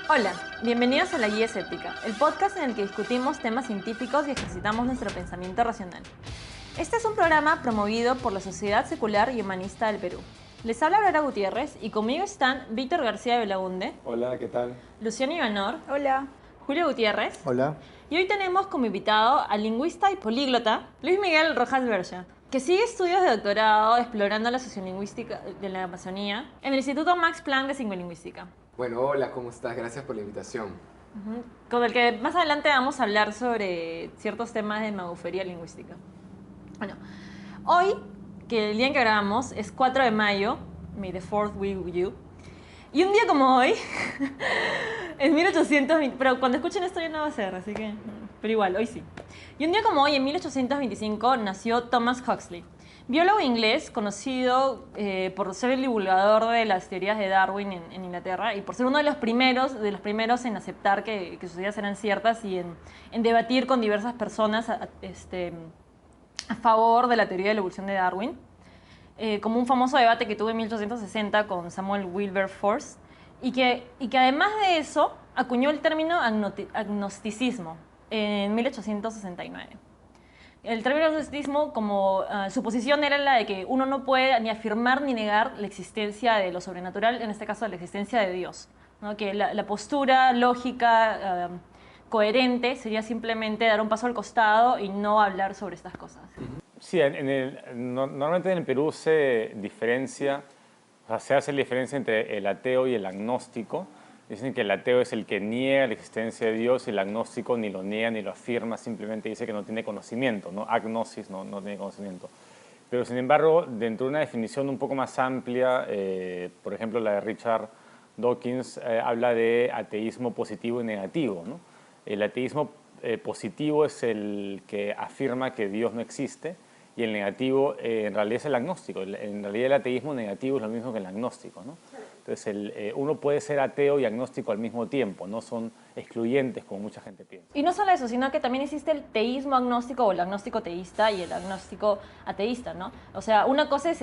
Hola, bienvenidos a La Guía Escéptica, el podcast en el que discutimos temas científicos y ejercitamos nuestro pensamiento racional. Este es un programa promovido por la Sociedad Secular y Humanista del Perú. Les habla Aurora Gutiérrez y conmigo están Víctor García Belaunde. Hola, ¿qué tal? Luciano Ivanor. Hola. Julio Gutiérrez. Hola. Y hoy tenemos como invitado al lingüista y políglota Luis Miguel Rojas Berja, que sigue estudios de doctorado explorando la sociolingüística de la Amazonía en el Instituto Max Planck de Psicolingüística. Bueno, hola, ¿cómo estás? Gracias por la invitación. Con el que más adelante vamos a hablar sobre ciertos temas de magufería lingüística. Bueno, hoy, que el día en que grabamos es 4 de mayo, May the 4th be with you, y un día como hoy, en 1820, pero cuando escuchen esto ya no va a ser, así que, pero igual, hoy sí. Y un día como hoy, en 1825, nació Thomas Huxley, biólogo inglés conocido por ser el divulgador de las teorías de Darwin en Inglaterra y por ser uno de los primeros en aceptar que sus ideas eran ciertas y en debatir con diversas personas a favor de la teoría de la evolución de Darwin, como un famoso debate que tuvo en 1860 con Samuel Wilberforce y que además de eso acuñó el término agnosticismo en 1869. El término agnosticismo, como su posición era la de que uno no puede ni afirmar ni negar la existencia de lo sobrenatural, en este caso la existencia de Dios, ¿no? Que la postura lógica, coherente, sería simplemente dar un paso al costado y no hablar sobre estas cosas. Sí, normalmente en el Perú se diferencia, o sea, se hace la diferencia entre el ateo y el agnóstico. Dicen que el ateo es el que niega la existencia de Dios y el agnóstico ni lo niega ni lo afirma, simplemente dice que no tiene conocimiento, ¿no? Agnosis, no tiene conocimiento. Pero sin embargo, dentro de una definición un poco más amplia, por ejemplo la de Richard Dawkins, habla de ateísmo positivo y negativo, ¿no? El ateísmo positivo es el que afirma que Dios no existe y el negativo en realidad es el agnóstico. En realidad el ateísmo negativo es lo mismo que el agnóstico, ¿no? Entonces, uno puede ser ateo y agnóstico al mismo tiempo, no son excluyentes como mucha gente piensa. Y no solo eso, sino que también existe el teísmo agnóstico o el agnóstico teísta y el agnóstico ateísta, ¿no? O sea, una cosa es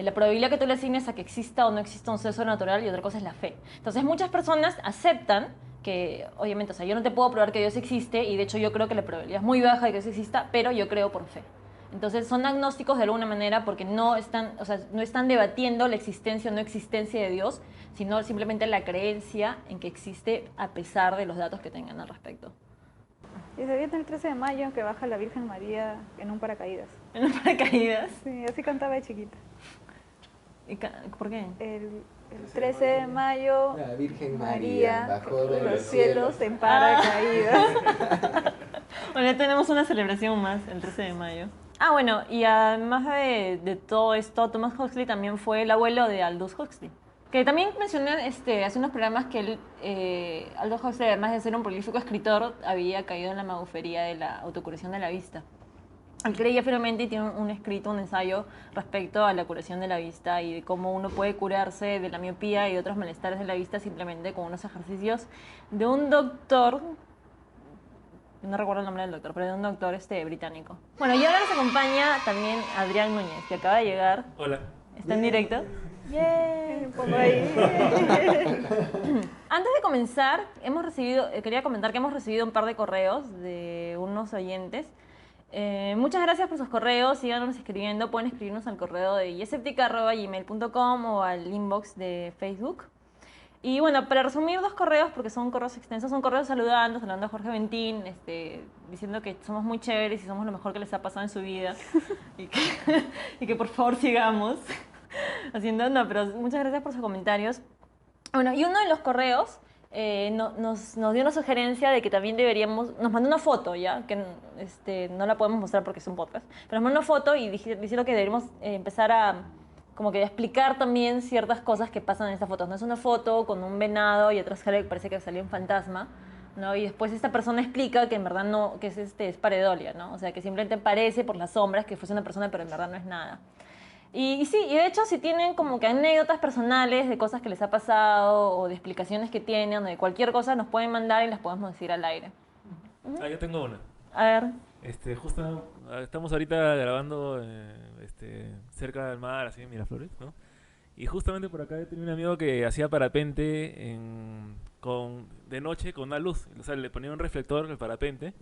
la probabilidad que tú le asignes a que exista o no exista un ser sobrenatural y otra cosa es la fe. Entonces, muchas personas aceptan que, obviamente, o sea, yo no te puedo probar que Dios existe y de hecho yo creo que la probabilidad es muy baja de que Dios exista, pero yo creo por fe. Entonces son agnósticos de alguna manera porque no están debatiendo la existencia o no existencia de Dios, sino simplemente la creencia en que existe a pesar de los datos que tengan al respecto. Y se viene el 13 de mayo que baja la Virgen María en un paracaídas. ¿En un paracaídas? Sí, así cantaba de chiquita. ¿Por qué? El 13 de mayo, La Virgen María bajó de los cielos en paracaídas. Bueno, ya tenemos una celebración más el 13 de mayo. Ah, bueno, y además de todo esto, Thomas Huxley también fue el abuelo de Aldous Huxley. Que también mencioné hace unos programas que Aldous Huxley, además de ser un prolífico escritor, había caído en la magufería de la autocuración de la vista. Él creía firmemente y tiene un ensayo respecto a la curación de la vista y de cómo uno puede curarse de la miopía y de otros malestares de la vista simplemente con unos ejercicios de un doctor. No recuerdo el nombre del doctor, pero de un doctor británico. Bueno, y ahora nos acompaña también Adrián Núñez, que acaba de llegar. Hola. Está en directo. ¡Yay! Un poco ahí. Antes de comenzar, quería comentar que hemos recibido un par de correos de unos oyentes. Muchas gracias por sus correos, síganos escribiendo, pueden escribirnos al correo de yeseptica@gmail.com o al inbox de Facebook. Y bueno, para resumir dos correos, porque son correos extensos, son correos saludando a Jorge Bentín, diciendo que somos muy chéveres y somos lo mejor que les ha pasado en su vida y que por favor sigamos haciendo, no, pero muchas gracias por sus comentarios. Bueno, y uno de los correos nos dio una sugerencia de que también nos mandó una foto, ya, que no la podemos mostrar porque es un podcast, pero nos mandó una foto y diciendo que deberíamos empezar a como que explicar también ciertas cosas que pasan en esta foto. No es una foto con un venado y atrás parece que salió un fantasma, ¿no? Y después esta persona explica que en verdad no, que es pareidolia, ¿no? O sea, que simplemente parece por las sombras que fuese una persona, pero en verdad no es nada. Y sí, y de hecho si tienen como que anécdotas personales de cosas que les ha pasado o de explicaciones que tienen o de cualquier cosa, nos pueden mandar y las podemos decir al aire. Yo tengo una. A ver. Justo estamos ahorita grabando cerca del mar, así en Miraflores, ¿no? Y justamente por acá yo tenía un amigo que hacía parapente de noche con una luz. O sea, le ponía un reflector al parapente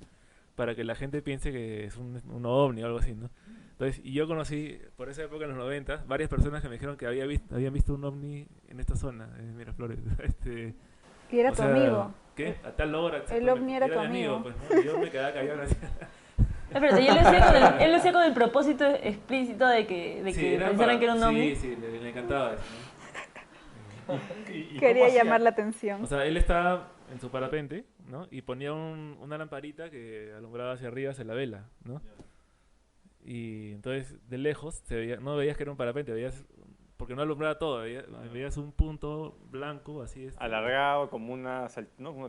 para que la gente piense que es un ovni o algo así, ¿no? Entonces, y yo conocí, por esa época en los 90, varias personas que me dijeron que habían visto un ovni en esta zona, en Miraflores. Y era O tu sea, amigo. ¿qué? A tal hora. El ovni era tu mi amigo. pues, ¿no? Y yo me quedaba callado. Así. Espérate, y él lo hacía con el propósito explícito de que pensaran que era un ovni. Sí, le encantaba eso, ¿no? Quería llamar la atención. O sea, él estaba en su parapente, ¿no? Y ponía una lamparita que alumbraba hacia arriba, hacia la vela, ¿no? Y entonces, de lejos, no veías que era un parapente, porque no alumbraba todo, veías un punto blanco, así. Alargado como ¿no?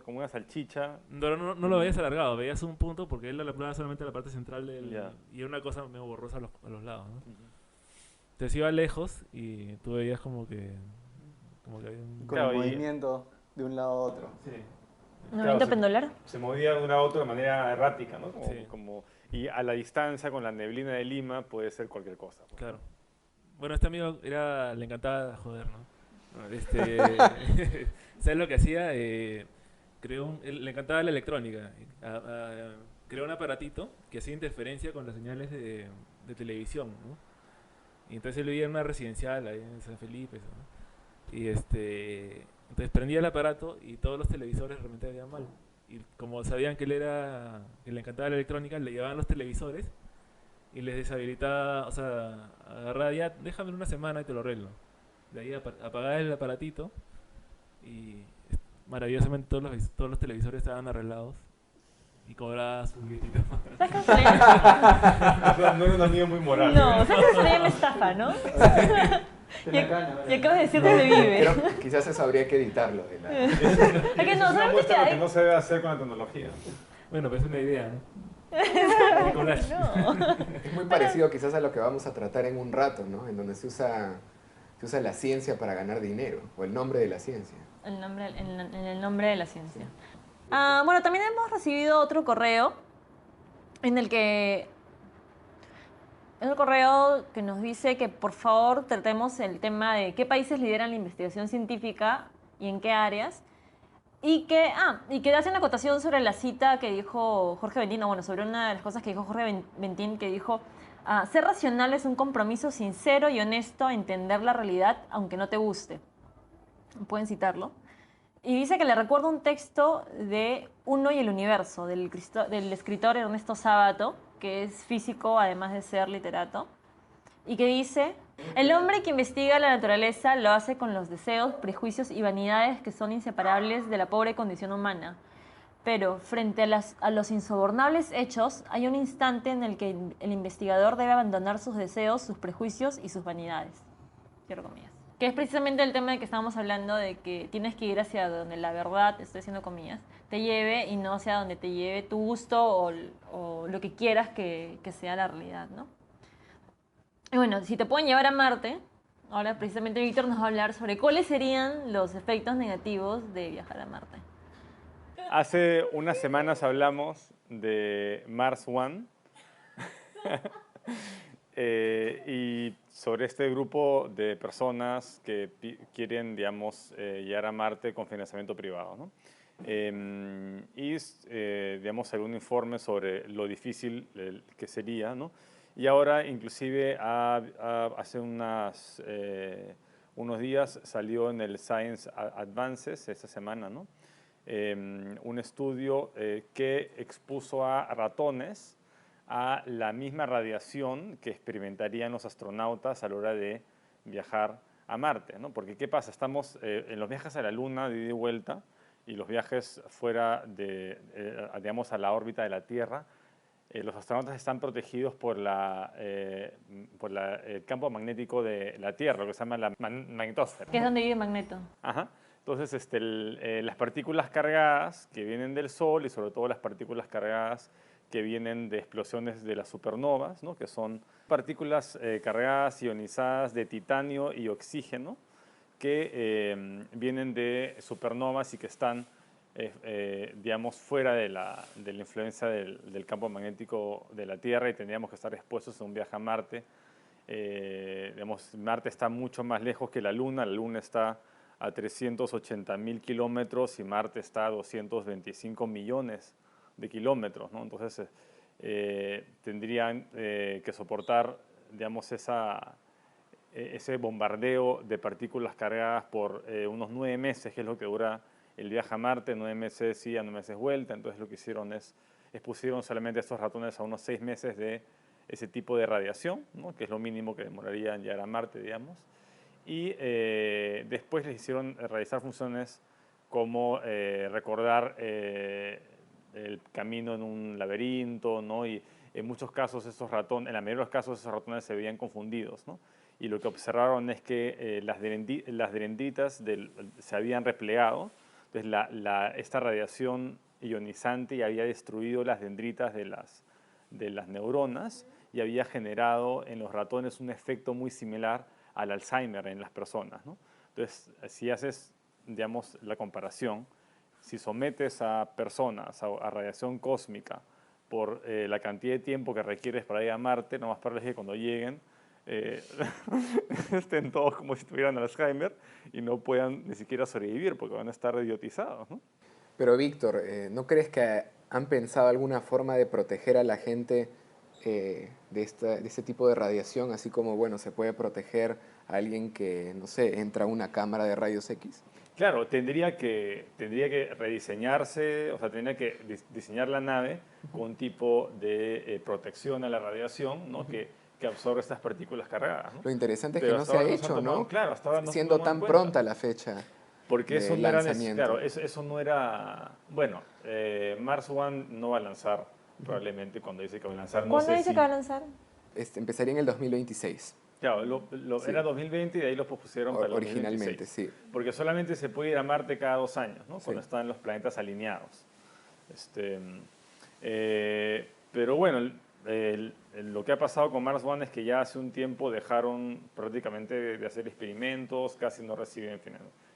Como una salchicha. No lo veías alargado, veías un punto porque él alumbraba solamente la parte central Ya. y era una cosa medio borrosa a los lados, ¿no? Entonces iba lejos y tú veías como que había un... Con Claro, el y- movimiento de un lado a otro. Sí. ¿Movimiento Claro, pendular? Se movía de un lado a otro de manera errática, ¿no? Sí. Y a la distancia, con la neblina de Lima, puede ser cualquier cosa. Pues. Claro. Bueno, este amigo le encantaba joder, ¿no? ¿Sabes lo que hacía? Le encantaba la electrónica. Creó un aparatito que hacía interferencia con las señales de televisión, ¿no? Y entonces él vivía en una residencial ahí en San Felipe, ¿no? Y entonces prendía el aparato y todos los televisores realmente veían mal. Y como sabían que que le encantaba la electrónica, le llevaban los televisores y les deshabilitaba, o sea, agarraba ya, déjame una semana y te lo arreglo. De ahí apagaba el aparatito y maravillosamente todos los televisores estaban arreglados y cobraba su billetito. ¿Sabes cómo sería? No era un amigo muy moral. No, ¿sabes cómo sería una estafa, no? Y acabas de decir dónde vive. Creo que quizás eso habría que editarlo. Es que no, Es una solamente muestra que de lo que hay... no se debe hacer con la tecnología. Bueno, pues es una idea, ¿no? Nicolás. No. Es muy parecido quizás a lo que vamos a tratar en un rato, ¿no? En donde se usa la ciencia para ganar dinero, o el nombre de la ciencia. En el nombre de la ciencia. Bueno, también hemos recibido otro correo en el que... Es un correo que nos dice que por favor tratemos el tema de qué países lideran la investigación científica y en qué áreas. Y que hacen la acotación sobre la cita que dijo Jorge Bentín, bueno, sobre una de las cosas que dijo Jorge Bentín, que dijo, ser racional es un compromiso sincero y honesto a entender la realidad aunque no te guste. Pueden citarlo. Y dice que le recuerda un texto de Uno y el Universo, del escritor Ernesto Sábato, que es físico además de ser literato, y que dice, el hombre que investiga la naturaleza lo hace con los deseos, prejuicios y vanidades que son inseparables de la pobre condición humana. Pero frente a los insobornables hechos, hay un instante en el que el investigador debe abandonar sus deseos, sus prejuicios y sus vanidades. Cierro comillas. Que es precisamente el tema de que estábamos hablando, de que tienes que ir hacia donde la verdad, estoy haciendo comillas, te lleve y no hacia donde te lleve tu gusto o lo que quieras que sea la realidad, ¿no? Y bueno, si te pueden llevar a Marte, ahora precisamente Víctor nos va a hablar sobre cuáles serían los efectos negativos de viajar a Marte. Hace unas semanas hablamos de Mars One y sobre este grupo de personas que quieren, digamos, llegar a Marte con financiamiento privado, ¿no? Digamos, algún informe sobre lo difícil que sería, ¿no? Y ahora, inclusive, hace unos días salió en el Science Advances, esta semana, ¿no? Un estudio que expuso a ratones a la misma radiación que experimentarían los astronautas a la hora de viajar a Marte, ¿no? Porque, ¿qué pasa? Estamos en los viajes a la Luna de ida y vuelta y los viajes fuera digamos, a la órbita de la Tierra. Los astronautas están protegidos por el campo magnético de la Tierra, lo que se llama la magnetosfera. Que es donde vive Magneto. Ajá. Entonces, las partículas cargadas que vienen del Sol y sobre todo las partículas cargadas que vienen de explosiones de las supernovas, ¿no? Que son partículas cargadas ionizadas de titanio y oxígeno que vienen de supernovas y que están digamos, fuera de la influencia del campo magnético de la Tierra y tendríamos que estar expuestos a un viaje a Marte. Digamos, Marte está mucho más lejos que la Luna está a 380.000 kilómetros y Marte está a 225 millones de kilómetros, ¿no? Entonces tendrían que soportar, digamos, ese bombardeo de partículas cargadas por unos 9 meses, que es lo que dura el viaje a Marte, 9 meses ida, 9 meses vuelta. Entonces lo que hicieron es expusieron solamente a estos ratones a unos 6 meses de ese tipo de radiación, ¿no? Que es lo mínimo que demoraría en llegar a Marte, digamos. Y después les hicieron realizar funciones como recordar el camino en un laberinto, ¿no? Y en muchos casos esos ratones, en la mayoría de los casos esos ratones se veían confundidos, ¿no? Y lo que observaron es que las dendritas se habían replegado. Entonces esta radiación ionizante había destruido las dendritas de las neuronas y había generado en los ratones un efecto muy similar al Alzheimer en las personas, ¿no? Entonces, si haces, digamos, la comparación, si sometes a personas a radiación cósmica por la cantidad de tiempo que requieres para ir a Marte, no más probable es que cuando lleguen estén todos como si tuvieran Alzheimer y no puedan ni siquiera sobrevivir porque van a estar idiotizados, ¿no? Pero Víctor, ¿no crees que han pensado alguna forma de proteger a la gente de este tipo de radiación, así como, bueno, se puede proteger a alguien que, no sé, entra a una cámara de rayos X? Claro, tendría que rediseñarse, o sea, tendría que diseñar la nave con un tipo de protección a la radiación, ¿no? que absorbe estas partículas cargadas, ¿no? Lo interesante es Pero que no hasta se ha ahora no se hecho, han tomado, ¿no? claro, hasta ahora no se Siendo han tomado tan en cuenta. pronta la fecha Porque eso de no era lanzamiento. claro, eso no era, bueno, Mars One no va a lanzar probablemente cuando dice que va a lanzar, no ¿Cuándo sé dice si, que va a lanzar? Empezaría en el 2026. claro, Sí. era 2020 y de ahí lo pospusieron para el Originalmente, 2026. sí. Porque solamente se puede ir a Marte cada 2 años, ¿no? Cuando Sí. están los planetas alineados. Pero bueno, lo que ha pasado con Mars One es que ya hace un tiempo dejaron prácticamente de hacer experimentos, casi no reciben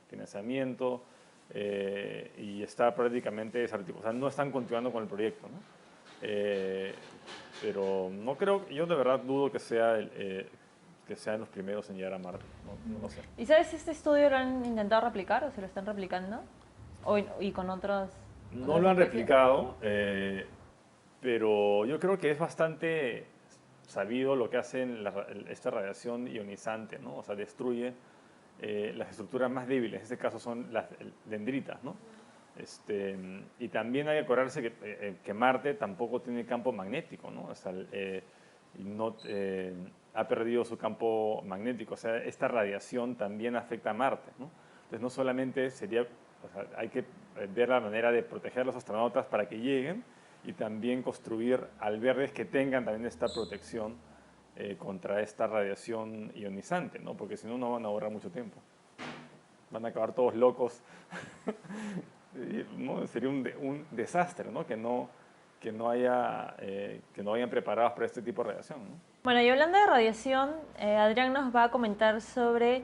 financiamiento y está prácticamente desarticulado. O sea, no están continuando con el proyecto, ¿no? Pero no creo, yo de verdad dudo que sean los primeros en llegar a Marte, no lo sé. ¿Y sabes si este estudio lo han intentado replicar o se lo están replicando? Y con otros... No lo han replicado, pero yo creo que es bastante sabido lo que hace esta radiación ionizante, ¿no? O sea, destruye las estructuras más débiles, en este caso son las dendritas, ¿no? Y también hay que acordarse que Marte tampoco tiene campo magnético, ¿no? O sea, ha perdido su campo magnético, o sea, esta radiación también afecta a Marte, ¿no? Entonces no solamente o sea, hay que ver la manera de proteger a los astronautas para que lleguen y también construir albergues que tengan también esta protección contra esta radiación ionizante, ¿no? Porque si no, no van a ahorrar mucho tiempo. Van a acabar todos locos. ¿No? Sería un desastre, ¿no? Que no vayan preparados para este tipo de radiación, ¿no? Bueno, y hablando de radiación, Adrián nos va a comentar sobre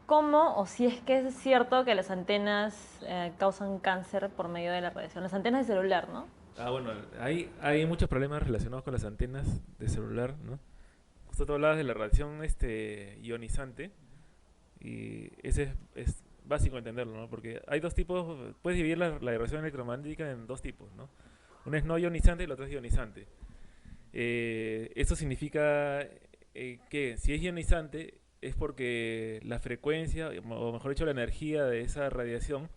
cómo o si es que es cierto que las antenas causan cáncer por medio de la radiación. Las antenas de celular, ¿no? Bueno, hay muchos problemas relacionados con las antenas de celular, ¿no? Justo tú hablabas de la radiación ionizante y ese es básico entenderlo, ¿no? Porque hay dos tipos, puedes dividir la radiación electromagnética en dos tipos, ¿no? Una es no ionizante y la otra es ionizante. Esto significa que si es ionizante es porque la frecuencia, o mejor dicho, la energía de esa radiación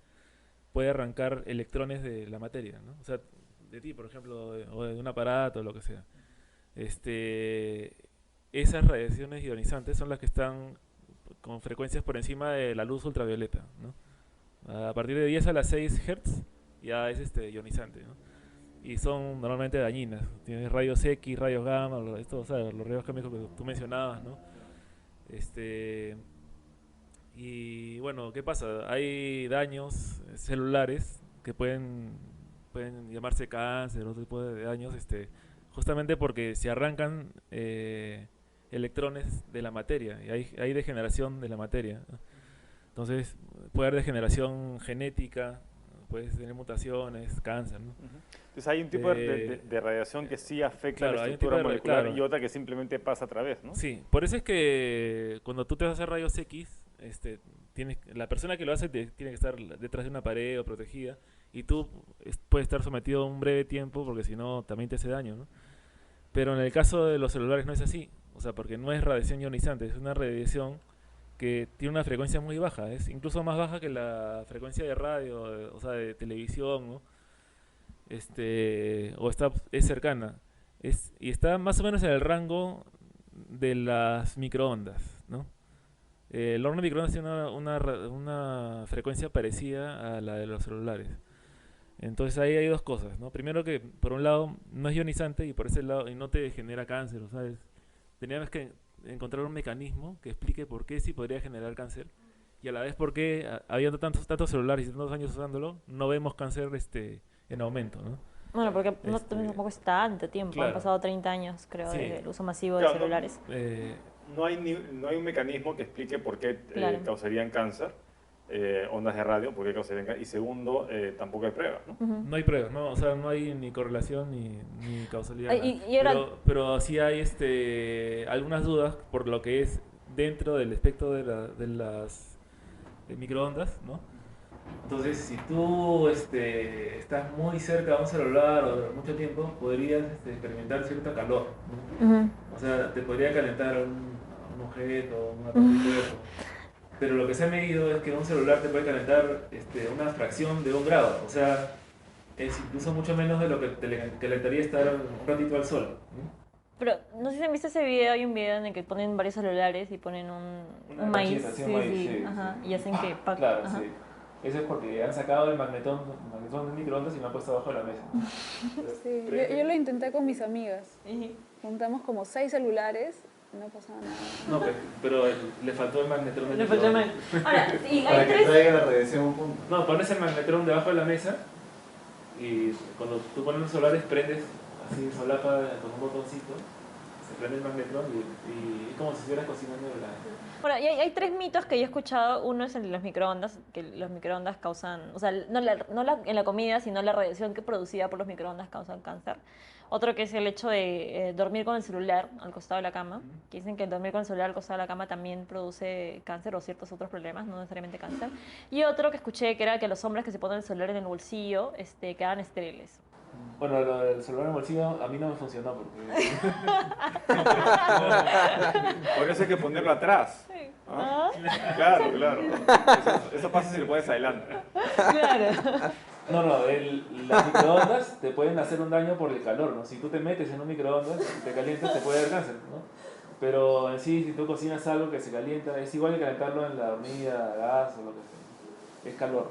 puede arrancar electrones de la materia, ¿no? O sea, de ti, por ejemplo, o de un aparato, o lo que sea. Esas radiaciones ionizantes son las que están con frecuencias por encima de la luz ultravioleta, ¿no? A partir de 10 a las 6 Hz ya es ionizante, ¿no? Y son normalmente dañinas. Tienes rayos X, rayos gamma, o sea, los rayos químicos que tú mencionabas, ¿no? Y bueno, ¿qué pasa? Hay daños celulares que pueden llamarse cáncer, otro tipo de daños, justamente porque se arrancan electrones de la materia y hay degeneración de la materia, ¿no? Entonces puede haber degeneración genética, puedes tener mutaciones, cáncer, ¿no? Entonces hay un tipo de radiación que sí afecta claro, la hay un estructura tipo de molecular y otra que simplemente pasa a través, ¿no? Sí, por eso es que cuando tú te vas a hacer rayos X, la persona que lo hace tiene que estar detrás de una pared o protegida y tú puedes estar sometido a un breve tiempo porque si no también te hace daño, ¿no? Pero en el caso de los celulares no es así, o sea, porque no es radiación ionizante, es una radiación que tiene una frecuencia muy baja, es incluso más baja que la frecuencia de radio, o sea, de televisión, ¿no? Es cercana, y está más o menos en el rango de las microondas, ¿no? El horno de microondas tiene una frecuencia parecida a la de los celulares. Entonces ahí hay dos cosas, ¿no? Primero que por un lado no es ionizante y por ese lado y no te genera cáncer, ¿sabes? Teníamos que encontrar un mecanismo que explique por qué sí podría generar cáncer y a la vez por qué habiendo tantos celulares y tantos años usándolo no vemos cáncer en aumento, ¿no? Bueno, porque no, Este, tampoco es tanto tiempo, han claro, pasado 30 años, creo, sí. desde el uso masivo de Claro, celulares. no hay, no hay un mecanismo que explique por qué Claro. causarían cáncer, ondas de radio, por qué causarían cáncer. Y segundo, tampoco hay pruebas, ¿no? Ujú. No hay pruebas, ¿no? O sea, no hay ni correlación ni causalidad. Ah, Nada. y ahora, Pero sí hay algunas dudas por lo que es dentro del espectro de las microondas, ¿no? Entonces, si tú estás muy cerca de un celular o mucho tiempo, podrías experimentar cierto calor, ¿no? ujú. O sea, te podría calentar un objeto, una parte del cuerpo. Pero lo que se ha medido es que un celular te puede calentar una fracción de 1 grado. O sea, es incluso mucho menos de lo que te calentaría estar un ratito al sol, ¿no? Pero no sé si han visto ese video, hay un video en el que ponen varios celulares y ponen un maíz, conchita, así, sí, un maíz, sí, sí, ajá, sí. y hacen que Claro, ajá. sí. Eso es porque han sacado el magnetón de microondas y lo han puesto abajo de la mesa. Entonces, Sí, prende- yo lo intenté con mis amigas. Ujú. Juntamos como 6 celulares y no pasaba nada. No, pero le faltó el magnetron del Le faltó el microondas. maíz. Ahora, y Para hay que tres. traiga la radiación a un punto. No, pones el magnetrón debajo de la mesa y cuando tú pones los solares prendes así solapa con un botoncito, se prende el magnetrón y es como si estuvieras cocinando de la... Bueno, y hay tres mitos que yo he escuchado. Uno es el de los microondas, que los microondas causan, o sea, en la comida, sino la radiación que producida por los microondas causan cáncer. Otro que es el hecho de dormir con el celular al costado de la cama, que dicen que dormir con el celular al costado de la cama también produce cáncer o ciertos otros problemas, no necesariamente cáncer. Y otro que escuché que era que los hombres que se ponen el celular en el bolsillo quedan estériles. Bueno, lo del celular en el bolsillo a mí no me funcionó porque... Por eso hay que ponerlo atrás. ¿Ah? Claro, claro. Eso pasa si lo pones adelante. Claro. No, las microondas te pueden hacer un daño por el calor, ¿no? Si tú te metes en un microondas y te calientas te puede dar cáncer, ¿no? Pero en sí, si tú cocinas algo que se calienta, es igual que calentarlo en la hornilla, gas o lo que sea. Es calor.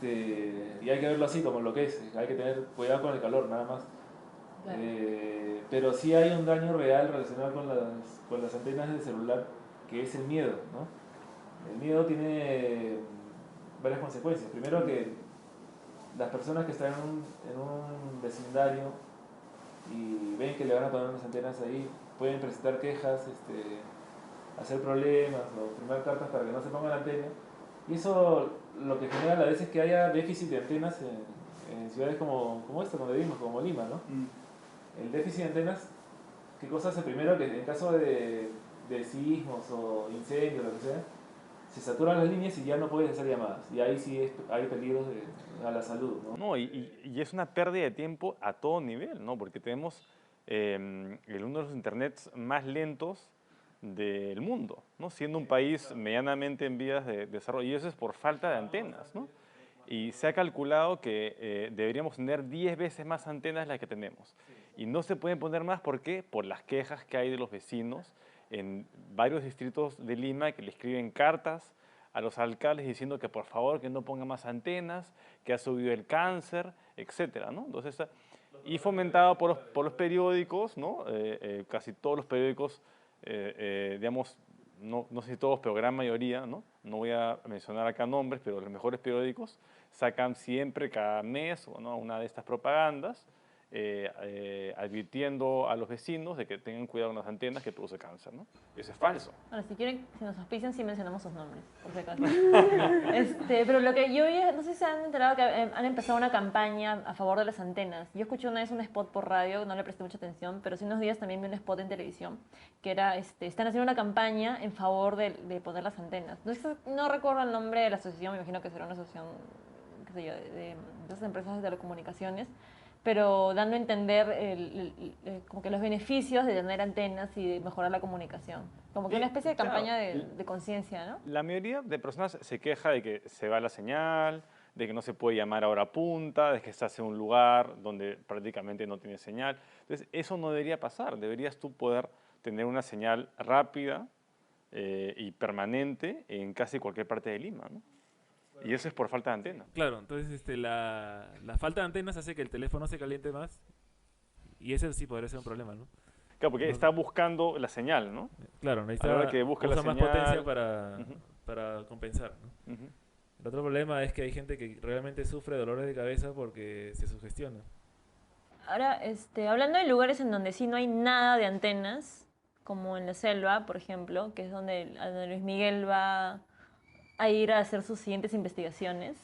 Y hay que verlo así como lo que es. Hay que tener cuidado con el calor, nada más. Claro. Pero sí hay un daño real relacionado con las antenas del celular, que es el miedo, ¿no? El miedo tiene varias consecuencias. Primero que las personas que están en un vecindario y ven que le van a poner unas antenas ahí, pueden presentar quejas, hacer problemas o firmar cartas para que no se ponga la antena. Y eso lo que genera a la vez es que haya déficit de antenas en ciudades como esta, donde vivimos, como Lima, ¿no? El déficit de antenas, ¿qué cosa hace? Primero que en caso de sismos o incendios, lo que sea, se saturan las líneas y ya no puedes hacer llamadas. Y ahí sí hay peligros a la salud, ¿no? No, y es una pérdida de tiempo a todo nivel, ¿no? Porque tenemos uno de los internets más lentos del mundo, ¿no? Siendo un país medianamente en vías de desarrollo. Y eso es por falta de antenas, ¿no? Y se ha calculado que deberíamos tener 10 veces más antenas de las que tenemos. Y no se pueden poner más, ¿por qué? Por las quejas que hay de los vecinos en varios distritos de Lima que le escriben cartas a los alcaldes diciendo que por favor que no pongan más antenas, que ha subido el cáncer, etcétera, ¿no? Entonces, y fomentado por los periódicos, ¿no? Casi todos los periódicos, digamos, no sé si todos, pero gran mayoría, ¿no? No voy a mencionar acá nombres, pero los mejores periódicos sacan siempre, cada mes, ¿no? Una de estas propagandas advirtiendo a los vecinos de que tengan cuidado con las antenas que produce cáncer, ¿no? Eso es falso. Ahora, si quieren, si nos auspician, sí mencionamos sus nombres, por si acaso. Pero lo que yo vi, no sé si se han enterado que han empezado una campaña a favor de las antenas. Yo escuché una vez un spot por radio, no le presté mucha atención, pero hace unos días también vi un spot en televisión, que era, están haciendo una campaña en favor de poner las antenas. No recuerdo el nombre de la asociación, me imagino que será una asociación, qué sé yo, de esas empresas de telecomunicaciones, pero dando a entender como que los beneficios de tener antenas y de mejorar la comunicación. Como que una especie de campaña de conciencia, ¿no? La mayoría de personas se queja de que se va la señal, de que no se puede llamar a hora punta, de que estás en un lugar donde prácticamente no tiene señal. Entonces, eso no debería pasar. Deberías tú poder tener una señal rápida y permanente en casi cualquier parte de Lima, ¿no? Y eso es por falta de antena. Claro, entonces la falta de antenas hace que el teléfono se caliente más y ese sí podría ser un problema, ¿no? Claro, porque No. está buscando la señal, ¿no? Claro, A la necesita hora que busca la usa más señal. potencia Ujú. para compensar, ¿no? Ujú. El otro problema es que hay gente que realmente sufre dolores de cabeza porque se sugestiona. Ahora, hablando de lugares en donde sí no hay nada de antenas, como en la selva, por ejemplo, que es donde Luis Miguel va a ir a hacer sus siguientes investigaciones.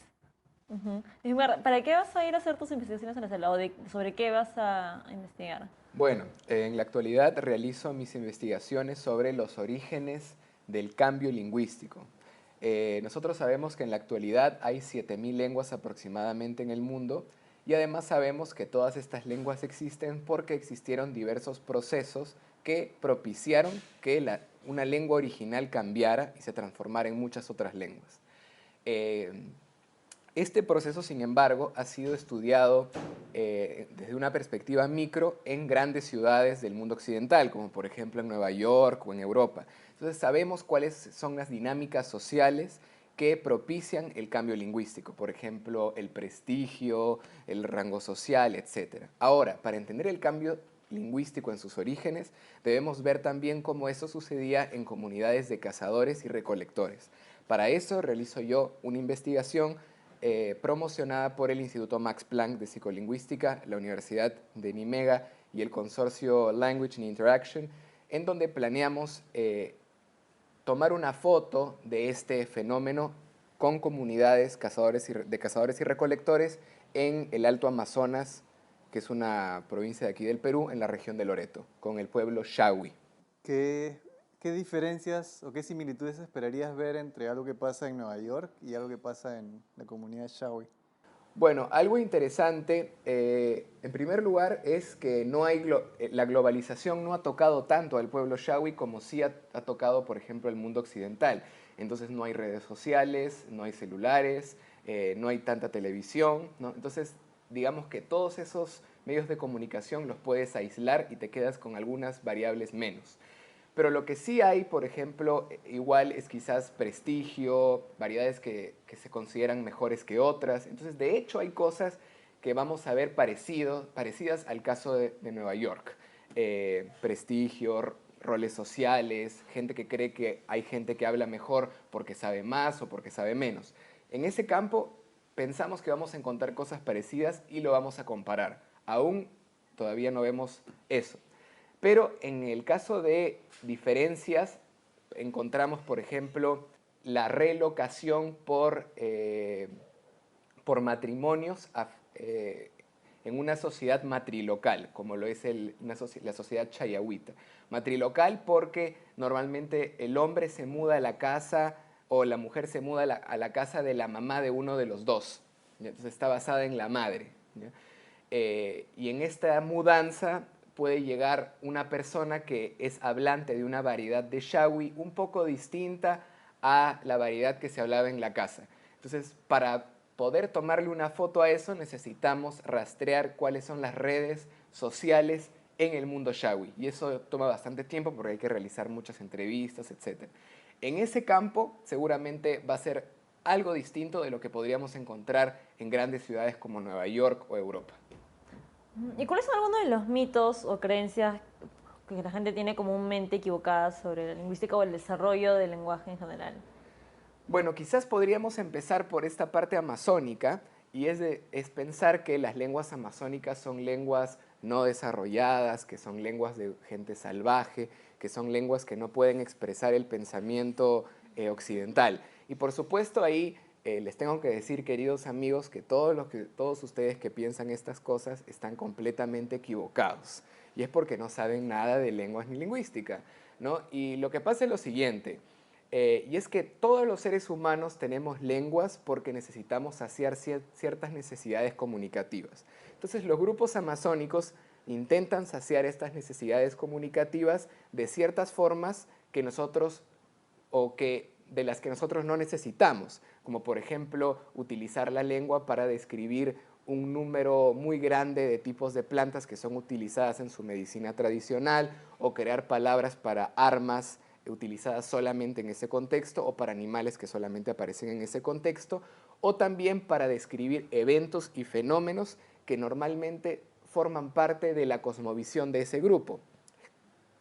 Ujú. Ismar, ¿para qué vas a ir a hacer tus investigaciones en la selva? ¿Sobre qué vas a investigar? Bueno, en la actualidad realizo mis investigaciones sobre los orígenes del cambio lingüístico. Nosotros sabemos que en la actualidad hay 7.000 lenguas aproximadamente en el mundo y además sabemos que todas estas lenguas existen porque existieron diversos procesos que propiciaron que una lengua original cambiara y se transformara en muchas otras lenguas. Este proceso, sin embargo, ha sido estudiado desde una perspectiva micro en grandes ciudades del mundo occidental, como por ejemplo en Nueva York o en Europa. Entonces sabemos cuáles son las dinámicas sociales que propician el cambio lingüístico, por ejemplo, el prestigio, el rango social, etc. Ahora, para entender el cambio lingüístico en sus orígenes, debemos ver también cómo eso sucedía en comunidades de cazadores y recolectores. Para eso realizo yo una investigación promocionada por el Instituto Max Planck de Psicolingüística, la Universidad de Nimega y el consorcio Language and Interaction, en donde planeamos tomar una foto de este fenómeno con comunidades de cazadores y recolectores en el Alto Amazonas, que es una provincia de aquí del Perú, en la región de Loreto, con el pueblo Shawi. ¿Qué diferencias o qué similitudes esperarías ver entre algo que pasa en Nueva York y algo que pasa en la comunidad Shawi? Bueno, algo interesante, en primer lugar, es que la globalización no ha tocado tanto al pueblo Shawi como sí ha tocado, por ejemplo, el mundo occidental. Entonces no hay redes sociales, no hay celulares, no hay tanta televisión, ¿no? Entonces, digamos que todos esos medios de comunicación los puedes aislar y te quedas con algunas variables menos. Pero lo que sí hay, por ejemplo, igual es quizás prestigio, variedades que se consideran mejores que otras. Entonces, de hecho, hay cosas que vamos a ver parecidas al caso de Nueva York. Prestigio, roles sociales, gente que cree que hay gente que habla mejor porque sabe más o porque sabe menos. En ese campo pensamos que vamos a encontrar cosas parecidas y lo vamos a comparar. Aún todavía no vemos eso. Pero en el caso de diferencias, encontramos, por ejemplo, la relocación por matrimonios en una sociedad matrilocal, como lo es la sociedad chayahuita. Matrilocal porque normalmente el hombre se muda a la casa o la mujer se muda a la casa de la mamá de uno de los dos. Entonces está basada en la madre. Y en esta mudanza puede llegar una persona que es hablante de una variedad de Shawi un poco distinta a la variedad que se hablaba en la casa. Entonces, para poder tomarle una foto a eso, necesitamos rastrear cuáles son las redes sociales en el mundo Shawi. Y eso toma bastante tiempo porque hay que realizar muchas entrevistas, etc. En ese campo, seguramente va a ser algo distinto de lo que podríamos encontrar en grandes ciudades como Nueva York o Europa. ¿Y cuáles son algunos de los mitos o creencias que la gente tiene comúnmente equivocadas sobre la lingüística o el desarrollo del lenguaje en general? Bueno, quizás podríamos empezar por esta parte amazónica y es pensar que las lenguas amazónicas son lenguas no desarrolladas, que son lenguas de gente salvaje, que son lenguas que no pueden expresar el pensamiento occidental. Y por supuesto ahí les tengo que decir, queridos amigos, que todos ustedes que piensan estas cosas están completamente equivocados. Y es porque no saben nada de lenguas ni lingüística, ¿no? Y lo que pasa es lo siguiente, y es que todos los seres humanos tenemos lenguas porque necesitamos saciar ciertas necesidades comunicativas. Entonces los grupos amazónicos intentan saciar estas necesidades comunicativas de ciertas formas que nosotros, de las que nosotros no necesitamos, como por ejemplo utilizar la lengua para describir un número muy grande de tipos de plantas que son utilizadas en su medicina tradicional, o crear palabras para armas utilizadas solamente en ese contexto, o para animales que solamente aparecen en ese contexto, o también para describir eventos y fenómenos que normalmente forman parte de la cosmovisión de ese grupo.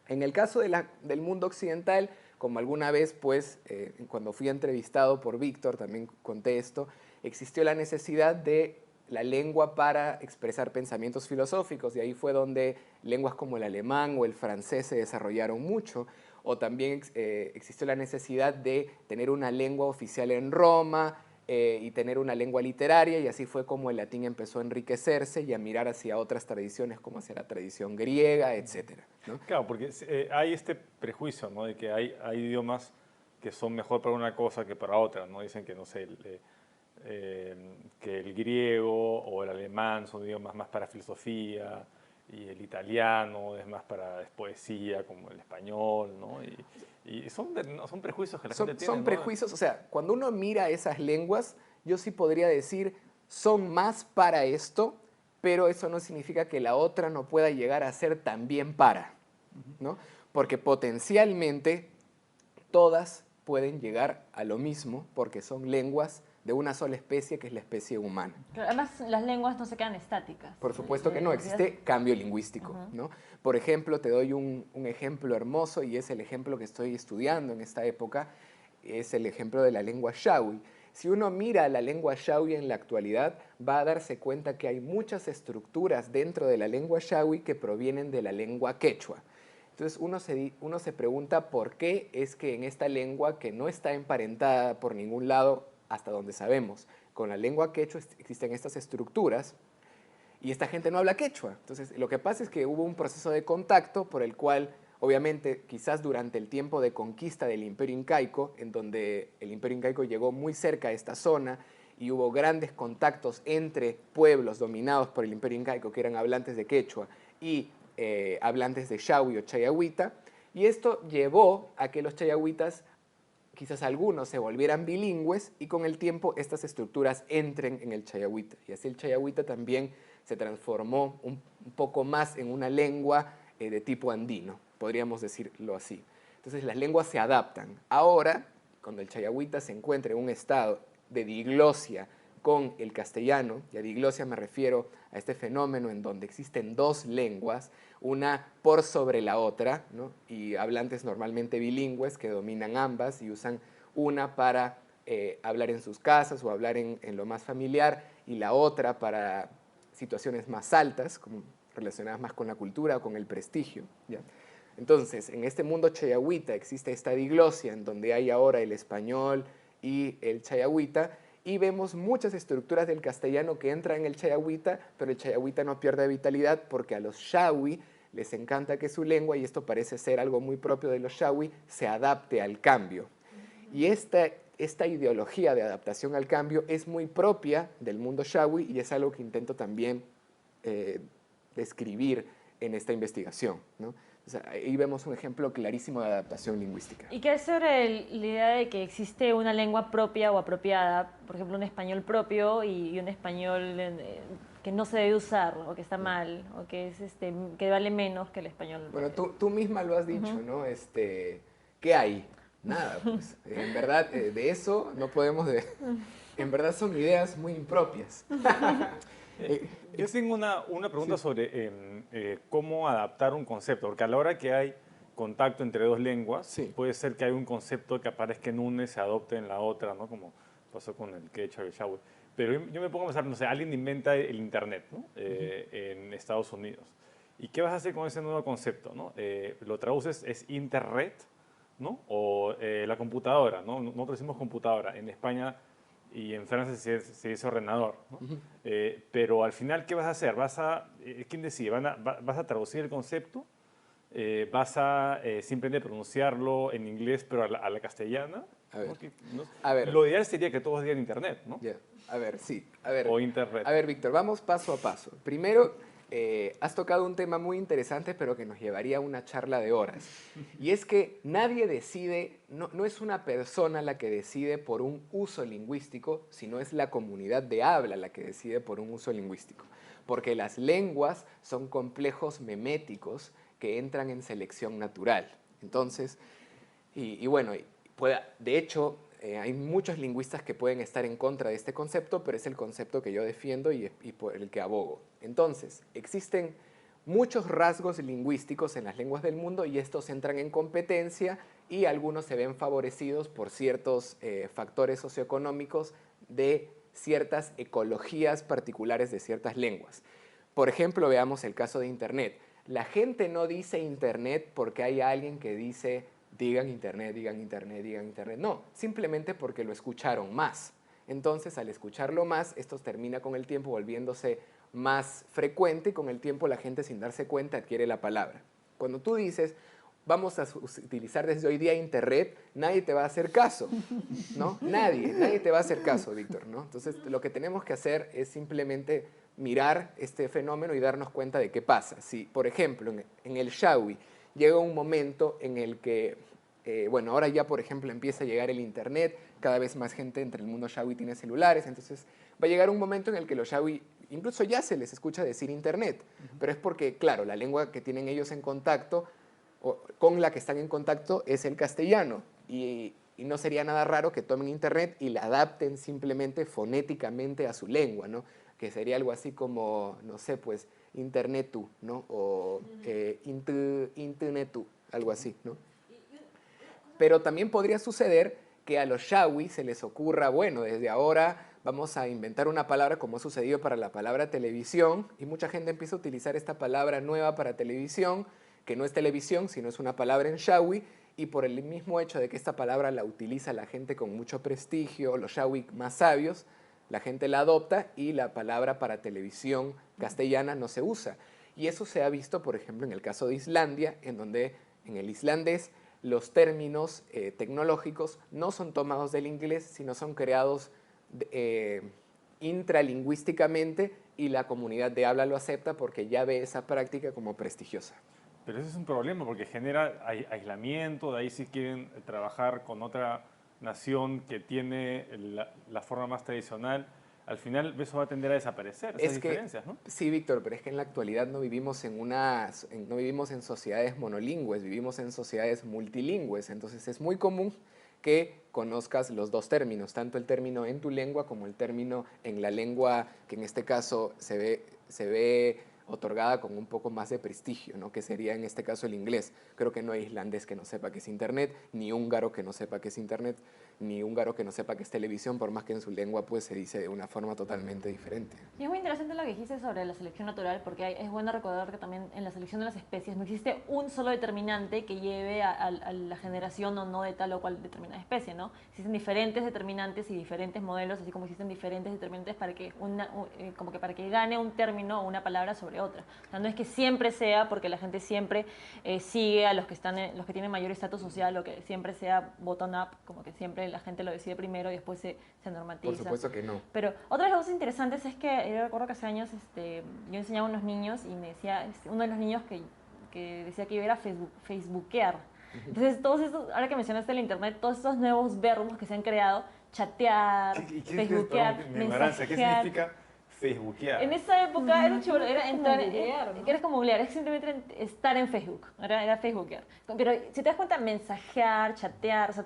En el caso del mundo occidental, como alguna vez, pues, cuando fui entrevistado por Víctor, también conté esto, existió la necesidad de la lengua para expresar pensamientos filosóficos, y ahí fue donde lenguas como el alemán o el francés se desarrollaron mucho, o también existió la necesidad de tener una lengua oficial en Roma, y tener una lengua literaria, y así fue como el latín empezó a enriquecerse y a mirar hacia otras tradiciones, como hacia la tradición griega, etc., ¿no? Claro, porque hay este prejuicio, ¿no? De que hay idiomas que son mejor para una cosa que para otra, ¿no? Dicen que, no sé, que el griego o el alemán son idiomas más para filosofía, y el italiano es más para poesía, como el español, ¿no? Y son prejuicios que la gente tiene, Son ¿no? prejuicios, o sea, cuando uno mira esas lenguas, yo sí podría decir, son más para esto, pero eso no significa que la otra no pueda llegar a ser también para, ¿no? Porque potencialmente todas pueden llegar a lo mismo, porque son lenguas de una sola especie, que es la especie humana. Claro, además, las lenguas no se quedan estáticas. Por supuesto que no, existe cambio lingüístico, ¿no? Por ejemplo, te doy un ejemplo hermoso, y es el ejemplo que estoy estudiando en esta época, es el ejemplo de la lengua Shawi. Si uno mira la lengua Shawi en la actualidad, va a darse cuenta que hay muchas estructuras dentro de la lengua Shawi que provienen de la lengua quechua. Entonces uno se pregunta por qué es que en esta lengua, que no está emparentada por ningún lado, hasta donde sabemos, con la lengua quechua existen estas estructuras, y esta gente no habla quechua. Entonces lo que pasa es que hubo un proceso de contacto por el cual, obviamente, quizás durante el tiempo de conquista del Imperio Incaico, en donde el Imperio Incaico llegó muy cerca a esta zona, y hubo grandes contactos entre pueblos dominados por el Imperio Incaico, que eran hablantes de quechua, y hablantes de Shawi o Chayahuita, y esto llevó a que los chayahuitas, quizás algunos, se volvieran bilingües, y con el tiempo estas estructuras entren en el chayahuita, y así el chayahuita también se transformó un poco más en una lengua de tipo andino, podríamos decirlo así. Entonces las lenguas se adaptan. Ahora, cuando el chayahuita se encuentra en un estado de diglosia con el castellano, y a diglosia me refiero a este fenómeno en donde existen dos lenguas, una por sobre la otra, ¿no? Y hablantes normalmente bilingües que dominan ambas y usan una para hablar en sus casas o hablar en lo más familiar, y la otra para situaciones más altas, como relacionadas más con la cultura o con el prestigio, ¿ya? Entonces, en este mundo chayahuita existe esta diglosia en donde hay ahora el español y el chayahuita, y vemos muchas estructuras del castellano que entran en el chayahuita, pero el chayahuita no pierde vitalidad porque a los shawi les encanta que su lengua, y esto parece ser algo muy propio de los shawi, se adapte al cambio. Y esta ideología de adaptación al cambio es muy propia del mundo shawi, y es algo que intento también describir en esta investigación, ¿no? O sea, ahí vemos un ejemplo clarísimo de adaptación lingüística. ¿Y qué es sobre la idea de que existe una lengua propia o apropiada, por ejemplo, un español propio y un español que no se debe usar, o que está mal, o que es que vale menos que el español? Bueno, tú misma lo has dicho, ¿no? ¿Qué hay? Nada, pues. En verdad, de eso no podemos... En verdad son ideas muy impropias. Yo tengo una pregunta sobre cómo adaptar un concepto, porque a la hora que hay contacto entre dos lenguas, Sí. puede ser que hay un concepto que aparezca en una y se adopte en la otra, ¿no? Como pasó con el quechua y el shawi. Pero yo me pongo a pensar, no sé, alguien inventa el Internet, ¿no? En Estados Unidos. ¿Y qué vas a hacer con ese nuevo concepto, ¿no? Lo traduces, es Internet, ¿no? O la computadora, ¿no? Nosotros decimos computadora. En España y en Francia se dice ordenador, ¿no? Pero al final, ¿qué vas a hacer? ¿Quién decide? ¿Vas a traducir el concepto? ¿Vas a simplemente pronunciarlo en inglés pero a la castellana? A ver. ¿No? A ver. Lo ideal sería que todos digan Internet, ¿no? Ya. A ver, sí. A ver. O Internet. A ver, Víctor, vamos paso a paso. Primero, has tocado un tema muy interesante, pero que nos llevaría a una charla de horas. Y es que nadie decide, no es una persona la que decide por un uso lingüístico, sino es la comunidad de habla la que decide por un uso lingüístico. Porque las lenguas son complejos meméticos que entran en selección natural. Entonces, bueno, de hecho, hay muchos lingüistas que pueden estar en contra de este concepto, pero es el concepto que yo defiendo y por el que abogo. Entonces, existen muchos rasgos lingüísticos en las lenguas del mundo y estos entran en competencia y algunos se ven favorecidos por ciertos factores socioeconómicos de ciertas ecologías particulares de ciertas lenguas. Por ejemplo, veamos el caso de Internet. La gente no dice Internet porque hay alguien que dice digan Internet, digan Internet, digan Internet. No, simplemente porque lo escucharon más. Entonces, al escucharlo más, esto termina con el tiempo volviéndose más frecuente y con el tiempo la gente sin darse cuenta adquiere la palabra. Cuando tú dices, vamos a utilizar desde hoy día Internet, nadie te va a hacer caso, ¿no? Nadie te va a hacer caso, Víctor, ¿no? Entonces, lo que tenemos que hacer es simplemente mirar este fenómeno y darnos cuenta de qué pasa. Si, por ejemplo, en el Shawi llega un momento en el que, bueno, ahora ya, por ejemplo, empieza a llegar el Internet, cada vez más gente entre el mundo Shawi tiene celulares, entonces va a llegar un momento en el que los Shawi, incluso ya se les escucha decir Internet, pero es porque, claro, la lengua que tienen ellos en contacto, o con la que están en contacto, es el castellano, y no sería nada raro que tomen Internet y la adapten simplemente fonéticamente a su lengua, ¿no? Que sería algo así como, no sé, pues, internetu, ¿no? O internetu, algo así, ¿no? Pero también podría suceder que a los Shawi se les ocurra, bueno, desde ahora vamos a inventar una palabra como ha sucedido para la palabra televisión, y mucha gente empieza a utilizar esta palabra nueva para televisión, que no es televisión, sino es una palabra en Shawi, y por el mismo hecho de que esta palabra la utiliza la gente con mucho prestigio, los Shawi más sabios, la gente la adopta y la palabra para televisión castellana no se usa. Y eso se ha visto, por ejemplo, en el caso de Islandia, en donde en el islandés los términos tecnológicos no son tomados del inglés, sino son creados intralingüísticamente y la comunidad de habla lo acepta porque ya ve esa práctica como prestigiosa. Pero ese es un problema porque genera aislamiento, de ahí si quieren trabajar con otra nación que tiene la forma más tradicional, al final eso va a tender a desaparecer, esas diferencias, ¿no? Sí, Víctor, pero es que en la actualidad no vivimos no vivimos en sociedades monolingües, vivimos en sociedades multilingües, entonces es muy común que conozcas los dos términos, tanto el término en tu lengua como el término en la lengua que en este caso se ve otorgada con un poco más de prestigio, ¿no? Que sería en este caso el inglés. Creo que no hay islandés que no sepa qué es Internet, ni húngaro que no sepa qué es Internet, ni húngaro que no sepa qué es televisión, por más que en su lengua pues se dice de una forma totalmente diferente. Y es muy interesante lo que dijiste sobre la selección natural, porque es bueno recordar que también en la selección de las especies no existe un solo determinante que lleve a la generación o no de tal o cual determinada especie, ¿no? Existen diferentes determinantes y diferentes modelos, así como existen diferentes determinantes para que como que para que gane un término o una palabra sobre otra. O sea, no es que siempre sea porque la gente siempre sigue a los que tienen mayor estatus social, o que siempre sea bottom-up, como que siempre la gente lo decide primero y después se normatiza. Por supuesto que no. Pero otra de las cosas interesantes es que yo recuerdo que hace años yo enseñaba a unos niños y me decía, uno de los niños que decía que iba a ir a facebookear. Entonces, todos estos, ahora que mencionaste el internet, todos estos nuevos verbos que se han creado, chatear, facebookear, mensajear. ¿Qué significa facebookear? En esa época era chulo, era entrar, era como googlear, es simplemente estar en Facebook, era facebookear. Pero si te das cuenta, mensajear, chatear, o sea,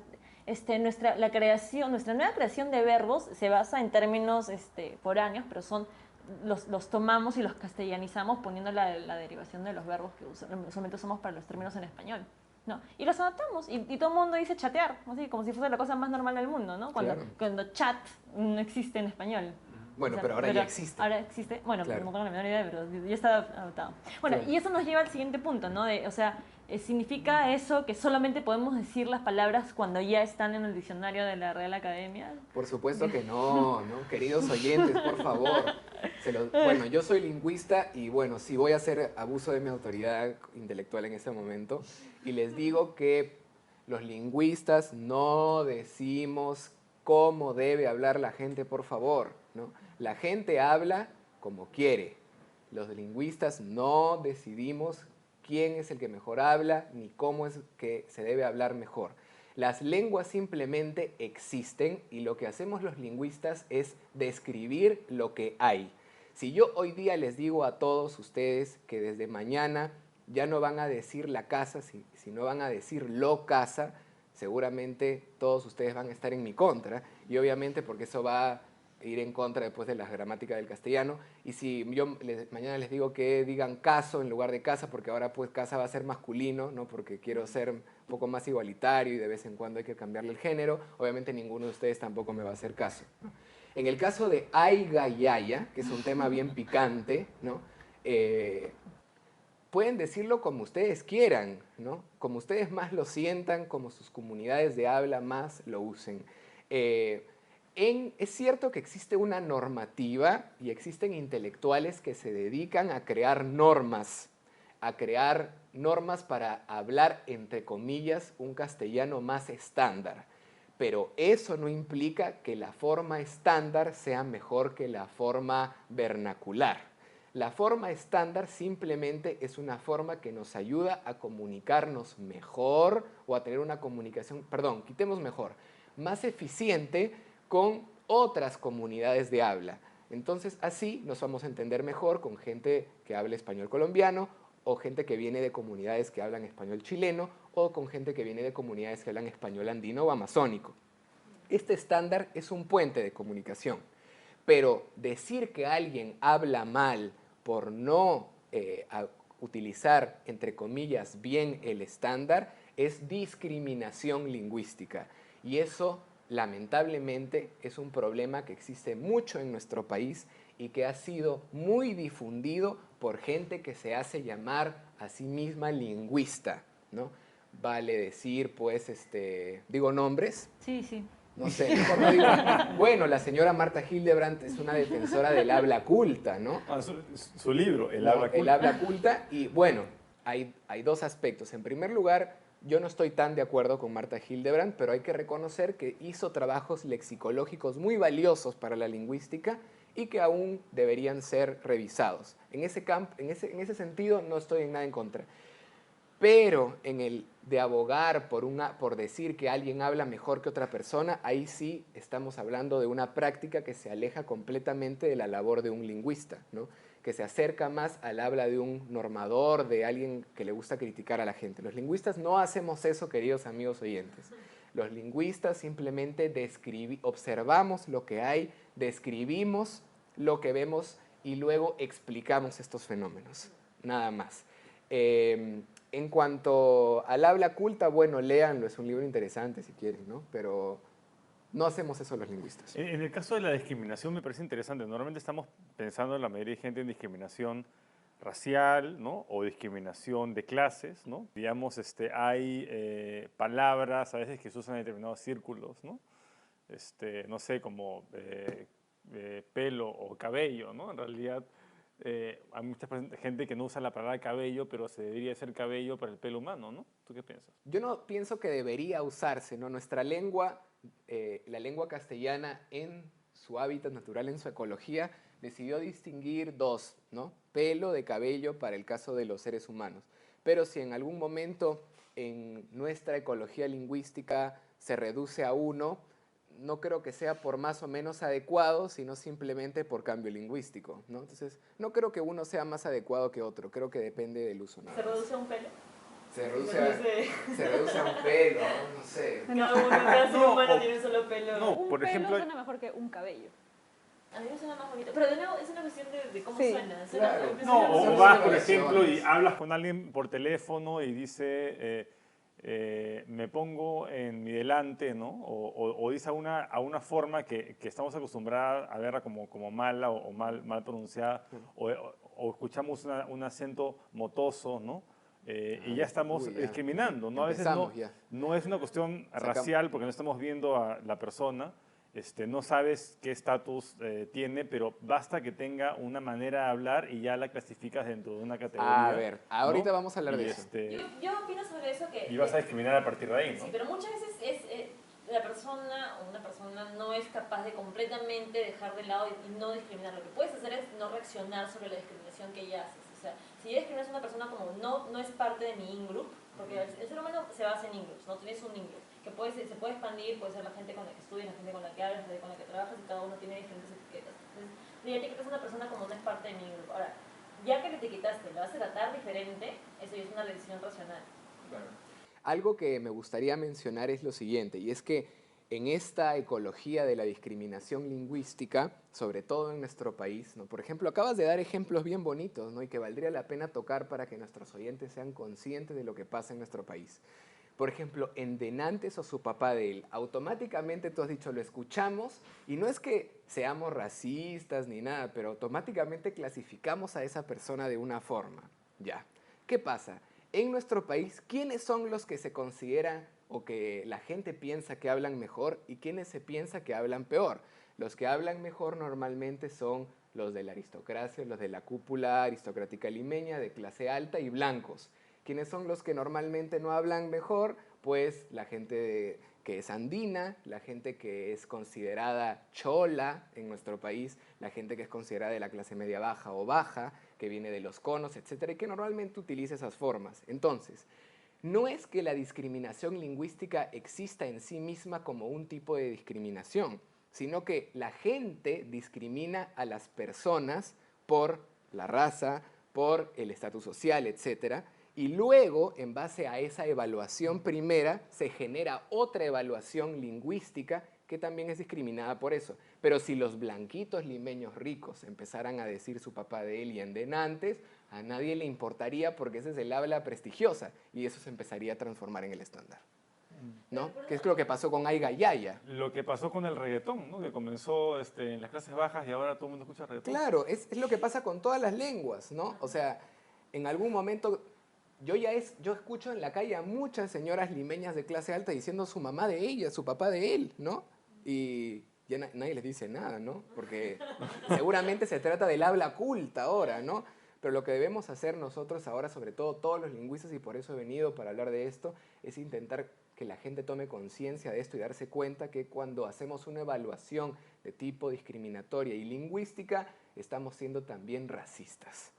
nuestra nueva creación de verbos se basa en términos foráneos, pero los tomamos y los castellanizamos poniendo la derivación de los verbos que usualmente usamos para los términos en español, ¿no? Y los adaptamos y todo el mundo dice chatear, así como si fuese la cosa más normal del mundo, ¿no? Cuando chat no existe en español. Bueno, pero ahora ya existe. Ahora existe. Bueno, Claro. no tengo la menor idea, pero ya está adaptado. Bueno, Claro. y eso nos lleva al siguiente punto, ¿no? O sea, ¿significa eso que solamente podemos decir las palabras cuando ya están en el diccionario de la Real Academia? Por supuesto que no, ¿no? Queridos oyentes, por favor. Bueno, yo soy lingüista y bueno, sí voy a hacer abuso de mi autoridad intelectual en este momento y les digo que los lingüistas no decimos cómo debe hablar la gente, por favor, ¿no? La gente habla como quiere. Los lingüistas no decidimos quién es el que mejor habla ni cómo es que se debe hablar mejor. Las lenguas simplemente existen y lo que hacemos los lingüistas es describir lo que hay. Si yo hoy día les digo a todos ustedes que desde mañana ya no van a decir la casa, sino van a decir lo casa, seguramente todos ustedes van a estar en mi contra y obviamente porque eso va a ir en contra después de la gramática del castellano. Y si yo mañana les digo que digan caso en lugar de casa, porque ahora pues casa va a ser masculino, ¿no? Porque quiero ser un poco más igualitario y de vez en cuando hay que cambiarle el género, obviamente ninguno de ustedes tampoco me va a hacer caso, ¿no? En el caso de aiga y aya, que es un tema bien picante, ¿no? Pueden decirlo como ustedes quieran, ¿no? Como ustedes más lo sientan, como sus comunidades de habla más lo usen. Es cierto que existe una normativa y existen intelectuales que se dedican a crear normas para hablar, entre comillas, un castellano más estándar. Pero eso no implica que la forma estándar sea mejor que la forma vernacular. La forma estándar simplemente es una forma que nos ayuda a comunicarnos mejor o a tener una comunicación, perdón, quitemos mejor, más eficiente con otras comunidades de habla. Entonces así nos vamos a entender mejor con gente que habla español colombiano o gente que viene de comunidades que hablan español chileno o con gente que viene de comunidades que hablan español andino o amazónico. Este estándar es un puente de comunicación, pero decir que alguien habla mal por no utilizar, entre comillas, bien el estándar, es discriminación lingüística. Y eso, lamentablemente, es un problema que existe mucho en nuestro país y que ha sido muy difundido por gente que se hace llamar a sí misma lingüista, ¿no? Vale decir, pues, digo nombres. Sí, sí. No sé, mejor no digo. Bueno, la señora Marta Hildebrandt es una defensora del habla culta, ¿no? Su libro, El ¿No? habla culta. El habla culta. Y bueno, hay dos aspectos. En primer lugar, yo no estoy tan de acuerdo con Marta Hildebrandt, pero hay que reconocer que hizo trabajos lexicológicos muy valiosos para la lingüística y que aún deberían ser revisados. En ese sentido, no estoy en nada en contra. Pero en el de abogar por decir que alguien habla mejor que otra persona, ahí sí estamos hablando de una práctica que se aleja completamente de la labor de un lingüista, ¿no? Que se acerca más al habla de un normador, de alguien que le gusta criticar a la gente. Los lingüistas no hacemos eso, queridos amigos oyentes. Los lingüistas simplemente observamos lo que hay, describimos lo que vemos y luego explicamos estos fenómenos, nada más. En cuanto al habla culta, bueno, léanlo, es un libro interesante si quieren, ¿no? Pero no hacemos eso los lingüistas. En el caso de la discriminación me parece interesante. Normalmente estamos pensando en la mayoría de gente en discriminación racial, ¿no? O discriminación de clases, ¿no? Digamos, hay palabras a veces que se usan en determinados círculos, ¿no? No sé, como pelo o cabello, ¿no? En realidad hay mucha gente que no usa la palabra cabello, pero se debería hacer cabello para el pelo humano, ¿no? ¿Tú qué piensas? Yo no pienso que debería usarse, ¿no? Nuestra lengua, la lengua castellana en su hábitat natural, en su ecología, decidió distinguir dos, ¿no? Pelo de cabello para el caso de los seres humanos. Pero si en algún momento en nuestra ecología lingüística se reduce a uno, no creo que sea por más o menos adecuado, sino simplemente por cambio lingüístico, ¿no? Entonces, no creo que uno sea más adecuado que otro, creo que depende del uso. ¿Se reduce a un pelo? Se reduce a un pelo, no sé. Cada ser humano tiene un solo pelo. No, Un por pelo ejemplo, suena mejor que un cabello. A mí me suena más bonito. Pero de nuevo, es una cuestión de cómo Sí, suena. claro. no, Son o vas, por celebraciones. ejemplo, y hablas con alguien por teléfono y dice, me pongo en mi delante, ¿no? O dice a una forma que estamos acostumbrados a verla como mala o mal pronunciada, o escuchamos un acento motoso, ¿no? Y ya estamos Uy, ya. discriminando, ¿no? A veces Empezamos ya. no es una cuestión racial porque no estamos viendo a la persona, no sabes qué estatus tiene, pero basta que tenga una manera de hablar y ya la clasificas dentro de una categoría. A ver, ahorita ¿no? vamos a hablar Y de eso. Yo opino sobre eso que... Y vas a discriminar a partir de ahí, ¿no? Sí, pero muchas veces la persona o una persona no es capaz de completamente dejar de lado y no discriminar. Lo que puedes hacer es no reaccionar sobre la discriminación que ella haces. O sea, si ya discriminas a una persona como no es parte de mi in-group, porque el ser humano se basa en in-groups, ¿no? Tienes un in-group que se puede expandir, puede ser la gente con la que estudias, la gente con la que hablas, la gente con la que trabajas y cada uno tiene diferentes etiquetas. Entonces, si ya etiquetas a una persona como no es parte de mi in-group. Ahora, ya que le etiquetaste, la vas a tratar diferente, eso ya es una decisión racional. Claro. Algo que me gustaría mencionar es lo siguiente, y es que en esta ecología de la discriminación lingüística, sobre todo en nuestro país, ¿no? Por ejemplo, acabas de dar ejemplos bien bonitos, ¿no? Y que valdría la pena tocar para que nuestros oyentes sean conscientes de lo que pasa en nuestro país. Por ejemplo, en Denantes o su papá de él, automáticamente tú has dicho, lo escuchamos, y no es que seamos racistas ni nada, pero automáticamente clasificamos a esa persona de una forma. Ya. ¿Qué pasa? En nuestro país, ¿quiénes son los que se consideran o que la gente piensa que hablan mejor y quiénes se piensa que hablan peor? Los que hablan mejor normalmente son los de la aristocracia, los de la cúpula aristocrática limeña, de clase alta y blancos. ¿Quiénes son los que normalmente no hablan mejor? Pues la gente que es andina, la gente que es considerada chola en nuestro país, la gente que es considerada de la clase media baja o baja, que viene de los conos, etcétera, y que normalmente utiliza esas formas. Entonces, no es que la discriminación lingüística exista en sí misma como un tipo de discriminación, sino que la gente discrimina a las personas por la raza, por el estatus social, etcétera, y luego, en base a esa evaluación primera, se genera otra evaluación lingüística que también es discriminada por eso. Pero si los blanquitos limeños ricos empezaran a decir su papá de él y en denantes, a nadie le importaría porque ese es el habla prestigiosa y eso se empezaría a transformar en el estándar, ¿no? Que es lo que pasó con Aiga Yaya. Lo que pasó con el reggaetón, ¿no? Que comenzó en las clases bajas y ahora todo el mundo escucha reggaetón. Claro, es lo que pasa con todas las lenguas, ¿no? O sea, en algún momento yo escucho en la calle a muchas señoras limeñas de clase alta diciendo su mamá de ella, su papá de él, ¿no? Y ya nadie les dice nada, ¿no? Porque seguramente se trata del habla culta ahora, ¿no? Pero lo que debemos hacer nosotros ahora, sobre todo todos los lingüistas, y por eso he venido para hablar de esto, es intentar que la gente tome conciencia de esto y darse cuenta que cuando hacemos una evaluación de tipo discriminatoria y lingüística, estamos siendo también racistas.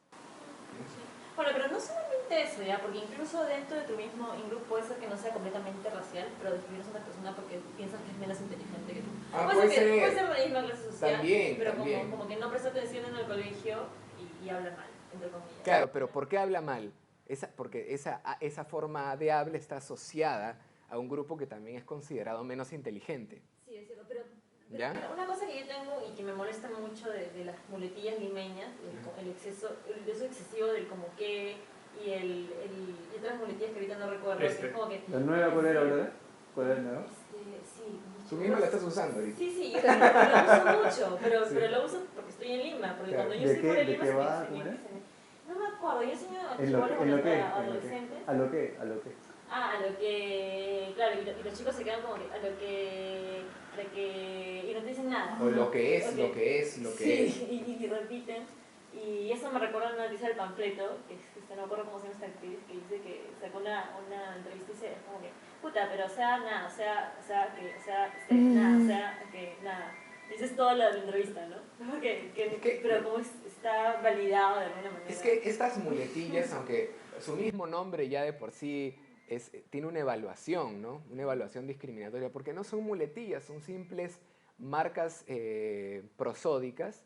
Bueno, pero no solamente eso, ¿ya? Porque incluso dentro de tu mismo in-group puede ser que no sea completamente racial, pero discriminas a una persona porque piensas que es menos inteligente que tú. Puede ser de la misma clase social, también, pero también. Como que no presta atención en el colegio y habla mal, entre comillas. Claro, pero ¿por qué habla mal? Porque esa forma de habla está asociada a un grupo que también es considerado menos inteligente. Sí, es cierto, pero ¿Ya? una cosa que yo tengo y que me molesta mucho de las muletillas limeñas, el uso excesivo del como que y otras muletillas que ahorita no recuerdo, que es como que... ¿La nueva cuál era, verdad? ¿Cuál era el nuevo? Sí. Tú misma la estás usando ahorita. Sí, yo lo uso mucho, pero lo uso porque estoy en Lima, porque Claro. cuando yo ¿De estoy qué- fuera de de Lima qué se va? me ¿Cómo era? No me acuerdo, yo enseño a ¿En lo qué? adolescentes. ¿A lo qué? A lo que, claro, y los chicos se quedan como que, a lo que, y no te dicen nada. O lo que es, Ok. lo que es, lo que Sí, es. y repiten. Y eso me recuerda una noticia del panfleto, que no me acuerdo cómo se llama esta actriz, que dice que sacó una entrevista y dice, es como que, puta, pero o sea, nada, nada. Dices toda la entrevista, ¿no? Pero como está validado de alguna manera. Es que estas muletillas, aunque su mismo nombre ya de por sí tiene una evaluación, ¿no? Una evaluación discriminatoria, porque no son muletillas, son simples marcas prosódicas,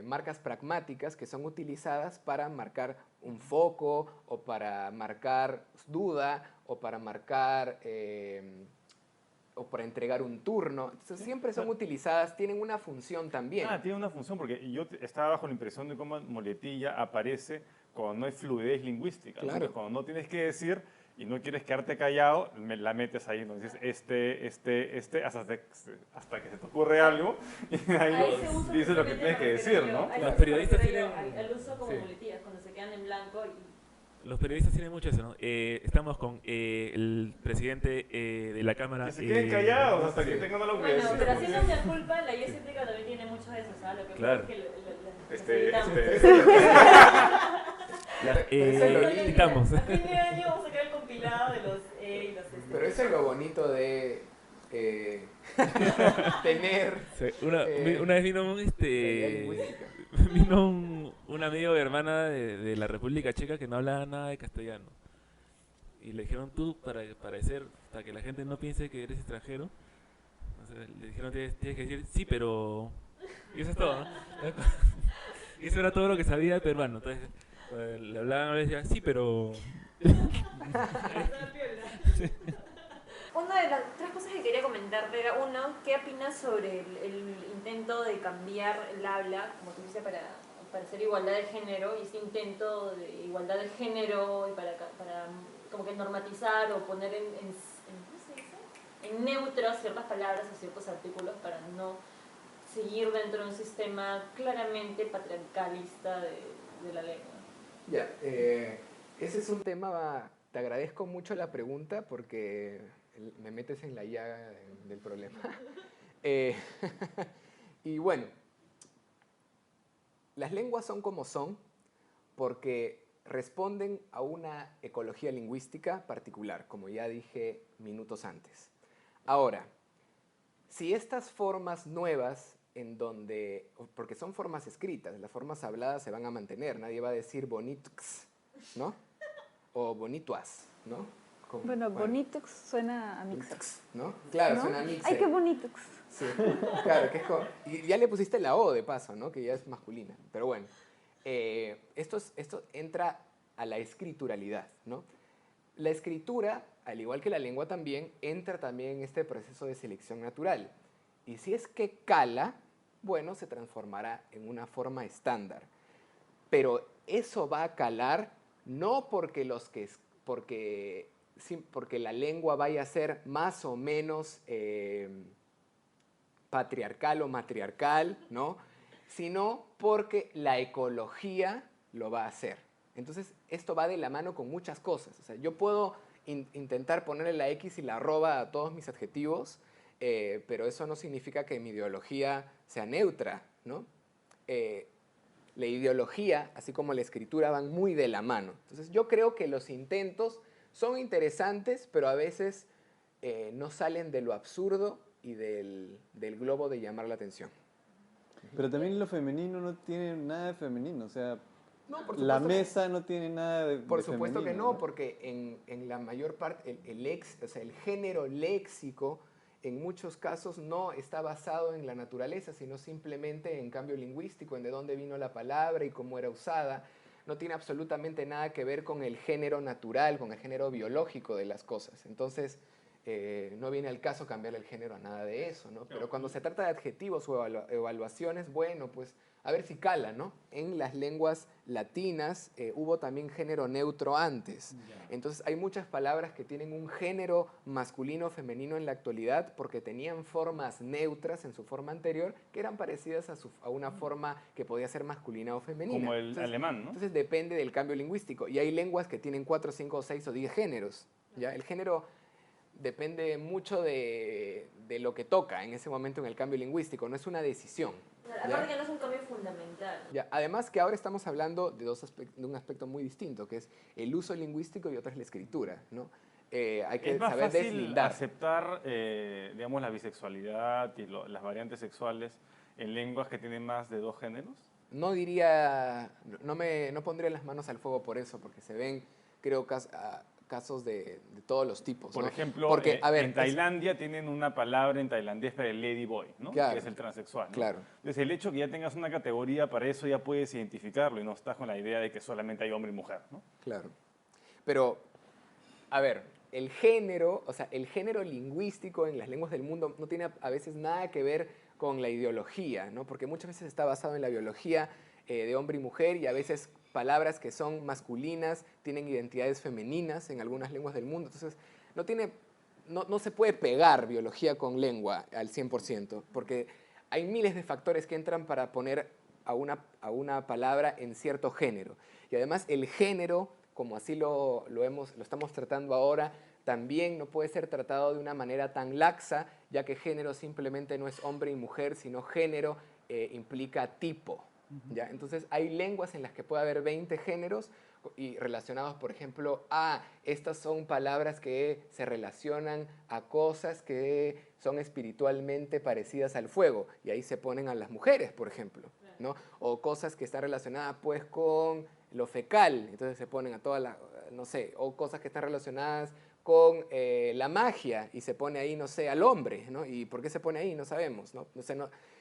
marcas pragmáticas que son utilizadas para marcar un foco o para marcar duda o para marcar o para entregar un turno. Entonces, siempre son utilizadas, tienen una función también. Tiene una función porque yo estaba bajo la impresión de cómo muletilla aparece cuando no hay fluidez lingüística. ¿no? Claro. Entonces, cuando no tienes que decir y no quieres quedarte callado, la metes ahí, ¿no? Dices hasta que se te ocurre algo y ahí dices lo que tienes que decir, ¿no? Los periodistas tienen... Al uso como Sí. muletillas, cuando se quedan en blanco y... Los periodistas tienen mucho eso, ¿no? Estamos con el presidente de la Cámara. Que se queden callados hasta que tengan algo que Bueno, decir. pero haciendo una culpa, la guía escéptica también tiene mucho de eso, ¿sabes? Lo que Claro. pasa es que Quitamos. A fin de año vamos a sacar el compilado de los y los Pero eso es lo bonito de tener Sí, una vez vino un, teoría lingüística. vino un amigo de hermana de la República Checa que no hablaba nada de castellano. Y le dijeron tú, para que la gente no piense que eres extranjero, o sea, le dijeron tienes que decir sí, pero... Y eso es todo, ¿no? Y eso era todo lo que sabía de peruano. Entonces, le hablaban, le decía sí, pero... Una de las tres cosas que quería comentarte era, uno, ¿qué opinas sobre el intento de cambiar el habla, como tú dices, para hacer igualdad de género, y ese intento de igualdad de género y para como que normatizar o poner ¿cómo se dice? En neutro ciertas palabras o ciertos artículos para no seguir dentro de un sistema claramente patriarcalista de la lengua? Ya, ese es un tema, te agradezco mucho la pregunta porque me metes en la llaga del problema. Y bueno, las lenguas son como son porque responden a una ecología lingüística particular, como ya dije minutos antes. Ahora, si estas formas nuevas porque son formas escritas, las formas habladas se van a mantener, nadie va a decir bonitux, ¿no? O bonituas, ¿no? Bueno, bonitux suena a mixer. Bonitux, ¿no? Claro, ¿No? suena a mixer. Ay, qué bonitux. Sí, claro, que es como, y ya le pusiste la O de paso, ¿no? Que ya es masculina. Pero bueno, esto entra a la escrituralidad, ¿no? La escritura, al igual que la lengua también, entra también en este proceso de selección natural. Y si es que cala, bueno, se transformará en una forma estándar. Pero eso va a calar no porque porque la lengua vaya a ser más o menos patriarcal o matriarcal, ¿no? Sino porque la ecología lo va a hacer. Entonces, esto va de la mano con muchas cosas. O sea, yo puedo intentar ponerle la X y la arroba a todos mis adjetivos, pero eso no significa que mi ideología sea neutra, ¿no? La ideología, así como la escritura, van muy de la mano. Entonces, yo creo que los intentos son interesantes, pero a veces no salen de lo absurdo y del globo de llamar la atención. Pero también lo femenino no tiene nada de femenino, o sea, No, por la supuesto que- mesa no tiene nada de Por supuesto que femenino, no, porque en la mayor parte, o sea, el género léxico en muchos casos no está basado en la naturaleza, sino simplemente en cambio lingüístico, en de dónde vino la palabra y cómo era usada. No tiene absolutamente nada que ver con el género natural, con el género biológico de las cosas. Entonces, no viene al caso cambiar el género a nada de eso, ¿no? Pero cuando se trata de adjetivos o evaluaciones, bueno, pues a ver si cala, ¿no? En las lenguas latinas hubo también género neutro antes. Entonces hay muchas palabras que tienen un género masculino o femenino en la actualidad porque tenían formas neutras en su forma anterior que eran parecidas a una forma que podía ser masculina o femenina. Como el alemán, ¿no? Entonces depende del cambio lingüístico. Y hay lenguas que tienen 4, 5, 6 o 10 géneros. ¿Ya? El género depende mucho de lo que toca en ese momento en el cambio lingüístico, no es una decisión. Aparte que no es un cambio fundamental. Ya, además que ahora estamos hablando de un aspecto muy distinto, que es el uso lingüístico y otro es la escritura, ¿no? Hay que Es más saber fácil deslindar. aceptar, digamos, la bisexualidad y las variantes sexuales en lenguas que tienen más de 2 géneros. No diría, no pondría las manos al fuego por eso, porque se ven, creo, casos de todos los tipos. Por ¿no? ejemplo, porque, a ver, en Tailandia tienen una palabra en tailandés para el ladyboy, ¿no? Claro. Que es el transexual, ¿no? Claro. Entonces, el hecho que ya tengas una categoría para eso ya puedes identificarlo y no estás con la idea de que solamente hay hombre y mujer, ¿no? Claro. Pero, a ver, el género, o sea, el género lingüístico en las lenguas del mundo no tiene a veces nada que ver con la ideología, ¿no? Porque muchas veces está basado en la biología de hombre y mujer y a veces palabras que son masculinas tienen identidades femeninas en algunas lenguas del mundo. Entonces, no se puede pegar biología con lengua al 100%, porque hay miles de factores que entran para poner a una palabra en cierto género. Y además el género, como así lo estamos tratando ahora, también no puede ser tratado de una manera tan laxa, ya que género simplemente no es hombre y mujer, sino género implica tipo. ¿Ya? Entonces hay lenguas en las que puede haber 20 géneros y relacionados, por ejemplo, estas son palabras que se relacionan a cosas que son espiritualmente parecidas al fuego, y ahí se ponen a las mujeres, por ejemplo, ¿no? O cosas que están relacionadas pues con lo fecal, entonces se ponen a todas las, no sé, o cosas que están relacionadas con la magia y se pone ahí, no sé, al hombre, ¿no? ¿Y por qué se pone ahí? No sabemos, ¿no? No sé,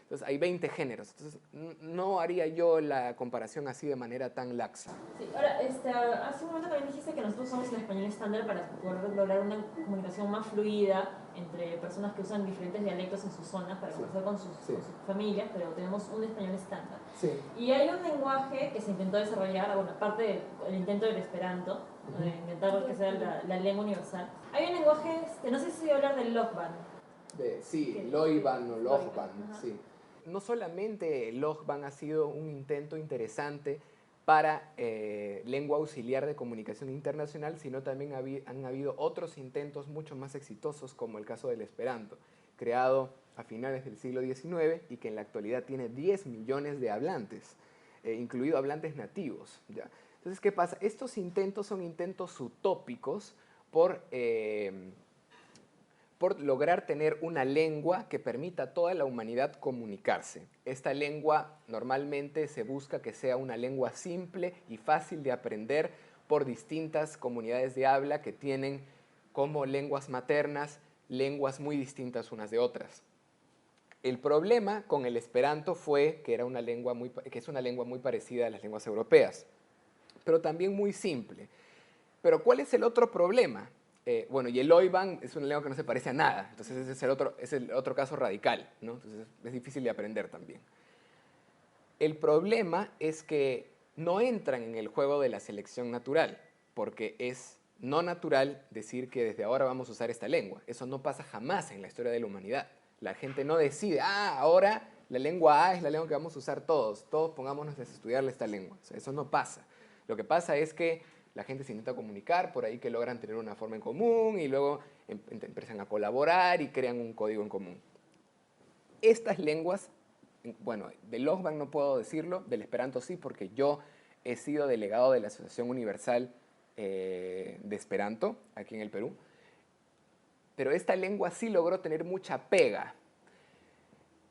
entonces hay 20 géneros, entonces no haría yo la comparación así de manera tan laxa. Sí, ahora, hace un momento también dijiste que nosotros usamos el español estándar para poder lograr una comunicación más fluida entre personas que usan diferentes dialectos en sus zonas para conversar con sus familias, pero tenemos un español estándar. Sí. Y hay un lenguaje que se intentó desarrollar, bueno, aparte del intento del Esperanto, de intentar que sea la lengua universal. Hay un lenguaje, no sé si hablar del Lojban. Sí, Loiban o Lojban, sí. No solamente el Lojban ha sido un intento interesante para lengua auxiliar de comunicación internacional, sino también han habido otros intentos mucho más exitosos, como el caso del Esperanto, creado a finales del siglo XIX y que en la actualidad tiene 10 millones de hablantes, incluidos hablantes nativos, ¿ya? Entonces, ¿qué pasa? Estos intentos son intentos utópicos por lograr tener una lengua que permita a toda la humanidad comunicarse. Esta lengua normalmente se busca que sea una lengua simple y fácil de aprender por distintas comunidades de habla que tienen como lenguas maternas lenguas muy distintas unas de otras. El problema con el Esperanto fue que es una lengua muy parecida a las lenguas europeas, pero también muy simple. Pero ¿cuál es el otro problema? Bueno, y el Loiban es una lengua que no se parece a nada, entonces ese es el otro caso radical, ¿no? Entonces es difícil de aprender también. El problema es que no entran en el juego de la selección natural, porque es no natural decir que desde ahora vamos a usar esta lengua. Eso no pasa jamás en la historia de la humanidad. La gente no decide, ahora la lengua A es la lengua que vamos a usar todos pongámonos a estudiarle esta lengua. O sea, eso no pasa. Lo que pasa es que la gente se intenta comunicar, por ahí que logran tener una forma en común y luego empiezan a colaborar y crean un código en común. Estas lenguas, bueno, del Lojban no puedo decirlo, del Esperanto sí, porque yo he sido delegado de la Asociación Universal de Esperanto aquí en el Perú, pero esta lengua sí logró tener mucha pega.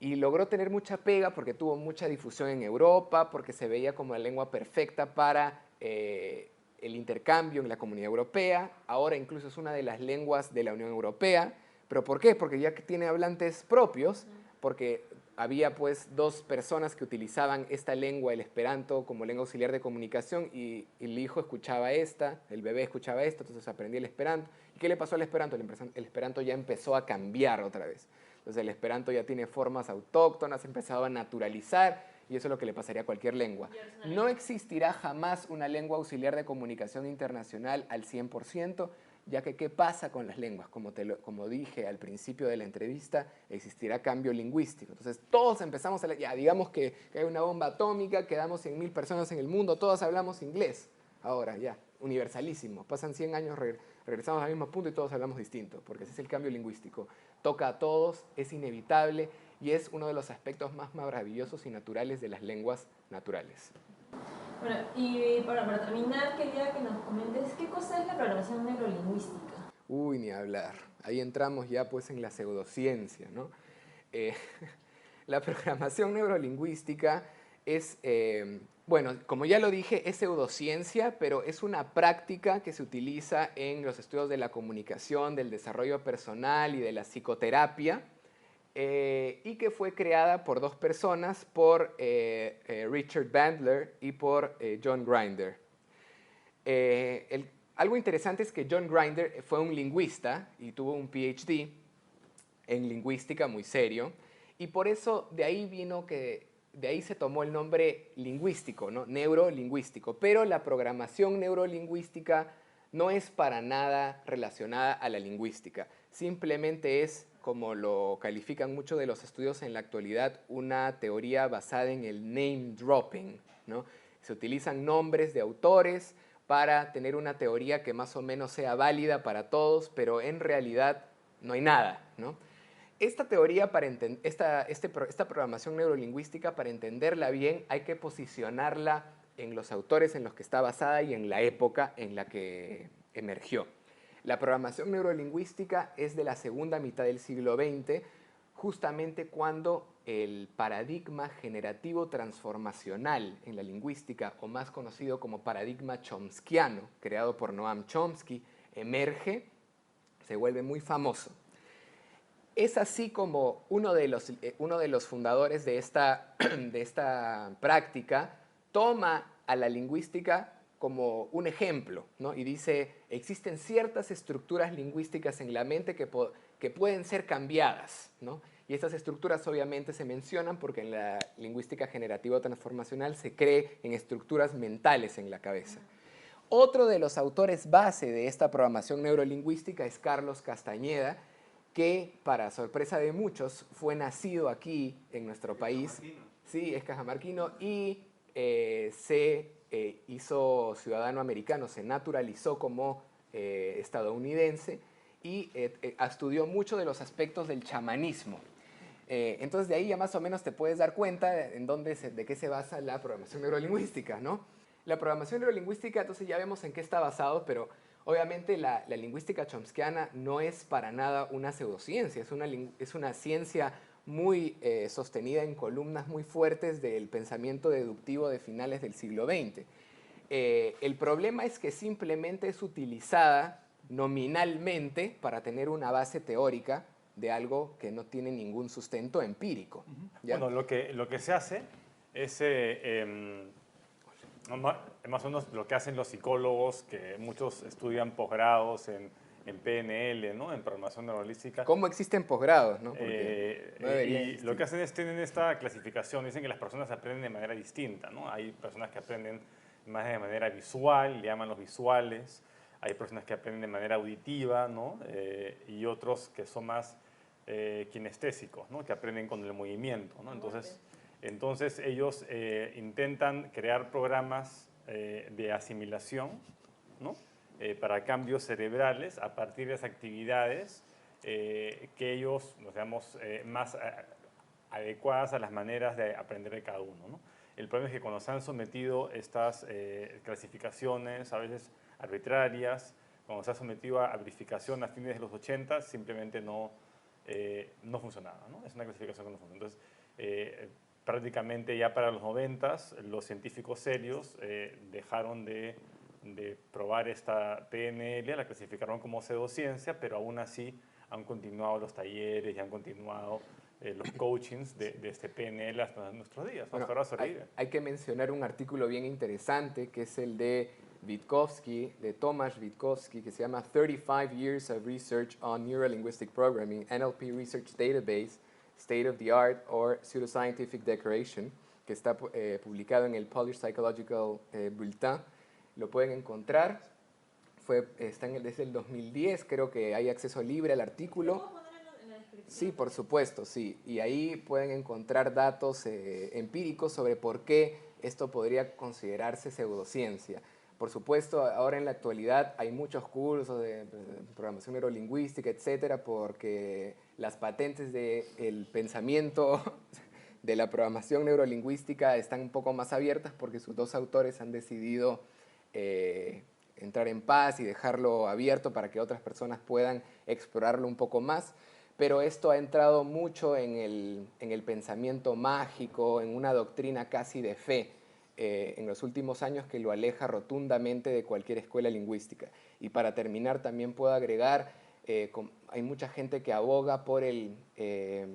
Y logró tener mucha pega porque tuvo mucha difusión en Europa, porque se veía como la lengua perfecta para el intercambio en la Comunidad Europea. Ahora incluso es una de las lenguas de la Unión Europea. ¿Pero por qué? Porque ya que tiene hablantes propios, porque había pues dos personas que utilizaban esta lengua, el Esperanto, como lengua auxiliar de comunicación, y el hijo escuchaba el bebé escuchaba esto, entonces aprendí el Esperanto. ¿Y qué le pasó al Esperanto? El Esperanto ya empezó a cambiar otra vez. Entonces el Esperanto ya tiene formas autóctonas, ha empezado a naturalizar, y eso es lo que le pasaría a cualquier lengua. No existirá jamás una lengua auxiliar de comunicación internacional al 100%, ya que ¿qué pasa con las lenguas? Como dije al principio de la entrevista, existirá cambio lingüístico. Entonces todos empezamos digamos que hay una bomba atómica, quedamos 100.000 personas en el mundo, todos hablamos inglés. Ahora ya, universalísimo. Pasan 100 años, regresamos al mismo punto y todos hablamos distinto, porque ese es el cambio lingüístico. Toca a todos, es inevitable y es uno de los aspectos más maravillosos y naturales de las lenguas naturales. Bueno, y para terminar, quería que nos comentes qué cosa es la programación neurolingüística. Uy, ni hablar. Ahí entramos ya pues en la pseudociencia, ¿no? La programación neurolingüística es, bueno, como ya lo dije, es pseudociencia, pero es una práctica que se utiliza en los estudios de la comunicación, del desarrollo personal y de la psicoterapia, y que fue creada por dos personas, por Richard Bandler y por John Grinder. Algo interesante es que John Grinder fue un lingüista y tuvo un PhD en lingüística muy serio, y por eso de ahí vino que de ahí se tomó el nombre lingüístico, ¿no? Neurolingüístico. Pero la programación neurolingüística no es para nada relacionada a la lingüística. Simplemente es, como lo califican muchos de los estudios en la actualidad, una teoría basada en el name dropping, ¿no? Se utilizan nombres de autores para tener una teoría que más o menos sea válida para todos, pero en realidad no hay nada, ¿no? Esta teoría, esta programación neurolingüística, para entenderla bien, hay que posicionarla en los autores en los que está basada y en la época en la que emergió. La programación neurolingüística es de la segunda mitad del siglo XX, justamente cuando el paradigma generativo transformacional en la lingüística, o más conocido como paradigma chomskiano, creado por Noam Chomsky, emerge, se vuelve muy famoso. Es así como uno de los fundadores de esta práctica toma a la lingüística como un ejemplo, ¿no? Y dice, existen ciertas estructuras lingüísticas en la mente que pueden ser cambiadas, ¿no? Y estas estructuras obviamente se mencionan porque en la lingüística generativa transformacional se cree en estructuras mentales en la cabeza. Otro de los autores base de esta programación neurolingüística es Carlos Castañeda, que, para sorpresa de muchos, fue nacido aquí en nuestro país. Sí, es cajamarquino y se hizo ciudadano americano, se naturalizó como estadounidense y estudió mucho de los aspectos del chamanismo. Entonces de ahí ya más o menos te puedes dar cuenta de qué se basa la programación neurolingüística, ¿no? La programación neurolingüística, entonces ya vemos en qué está basado, pero obviamente la lingüística chomskiana no es para nada una pseudociencia, es una ciencia muy sostenida en columnas muy fuertes del pensamiento deductivo de finales del siglo XX. El problema es que simplemente es utilizada nominalmente para tener una base teórica de algo que no tiene ningún sustento empírico. ¿Ya? Bueno, lo que se hace es más o menos lo que hacen los psicólogos, que muchos estudian posgrados en PNL, ¿no? En programación neurolingüística. ¿Cómo existen posgrados? ¿No? Porque no y lo que hacen es tienen esta clasificación, dicen que las personas aprenden de manera distinta, ¿no? Hay personas que aprenden más de manera visual, le llaman los visuales, hay personas que aprenden de manera auditiva, ¿no? Y otros que son más kinestésicos, ¿no? Que aprenden con el movimiento, ¿no? Entonces ellos intentan crear programas de asimilación, ¿no? Para cambios cerebrales a partir de esas actividades que ellos, digamos, más adecuadas a las maneras de aprender de cada uno, ¿no? El problema es que cuando se han sometido estas clasificaciones, a veces arbitrarias, cuando se ha sometido a verificación a fines de los 80, simplemente no funcionaba, ¿no? Es una clasificación que no funciona. Entonces, prácticamente ya para los 90, los científicos serios dejaron de probar esta PNL, la clasificaron como pseudociencia, pero aún así han continuado los talleres y han continuado los coachings de este PNL hasta nuestros días. Bueno, hasta ahora sobrevive. hay que mencionar un artículo bien interesante que es el de Witkowski, de Tomasz Witkowski, que se llama 35 Years of Research on Neurolinguistic Programming, NLP Research Database, State of the Art or Pseudoscientific Declaration, que está publicado en el Polish Psychological Bulletin. Lo pueden encontrar, está desde el 2010, creo que hay acceso libre al artículo. ¿Lo puedo poner en la descripción? Sí, por supuesto, sí. Y ahí pueden encontrar datos empíricos sobre por qué esto podría considerarse pseudociencia. Por supuesto, ahora en la actualidad hay muchos cursos de programación neurolingüística, etcétera, porque las patentes del pensamiento de la programación neurolingüística están un poco más abiertas porque sus dos autores han decidido entrar en paz y dejarlo abierto para que otras personas puedan explorarlo un poco más. Pero esto ha entrado mucho en el pensamiento mágico, en una doctrina casi de fe en los últimos años que lo aleja rotundamente de cualquier escuela lingüística. Y para terminar también puedo agregar, hay mucha gente que aboga por el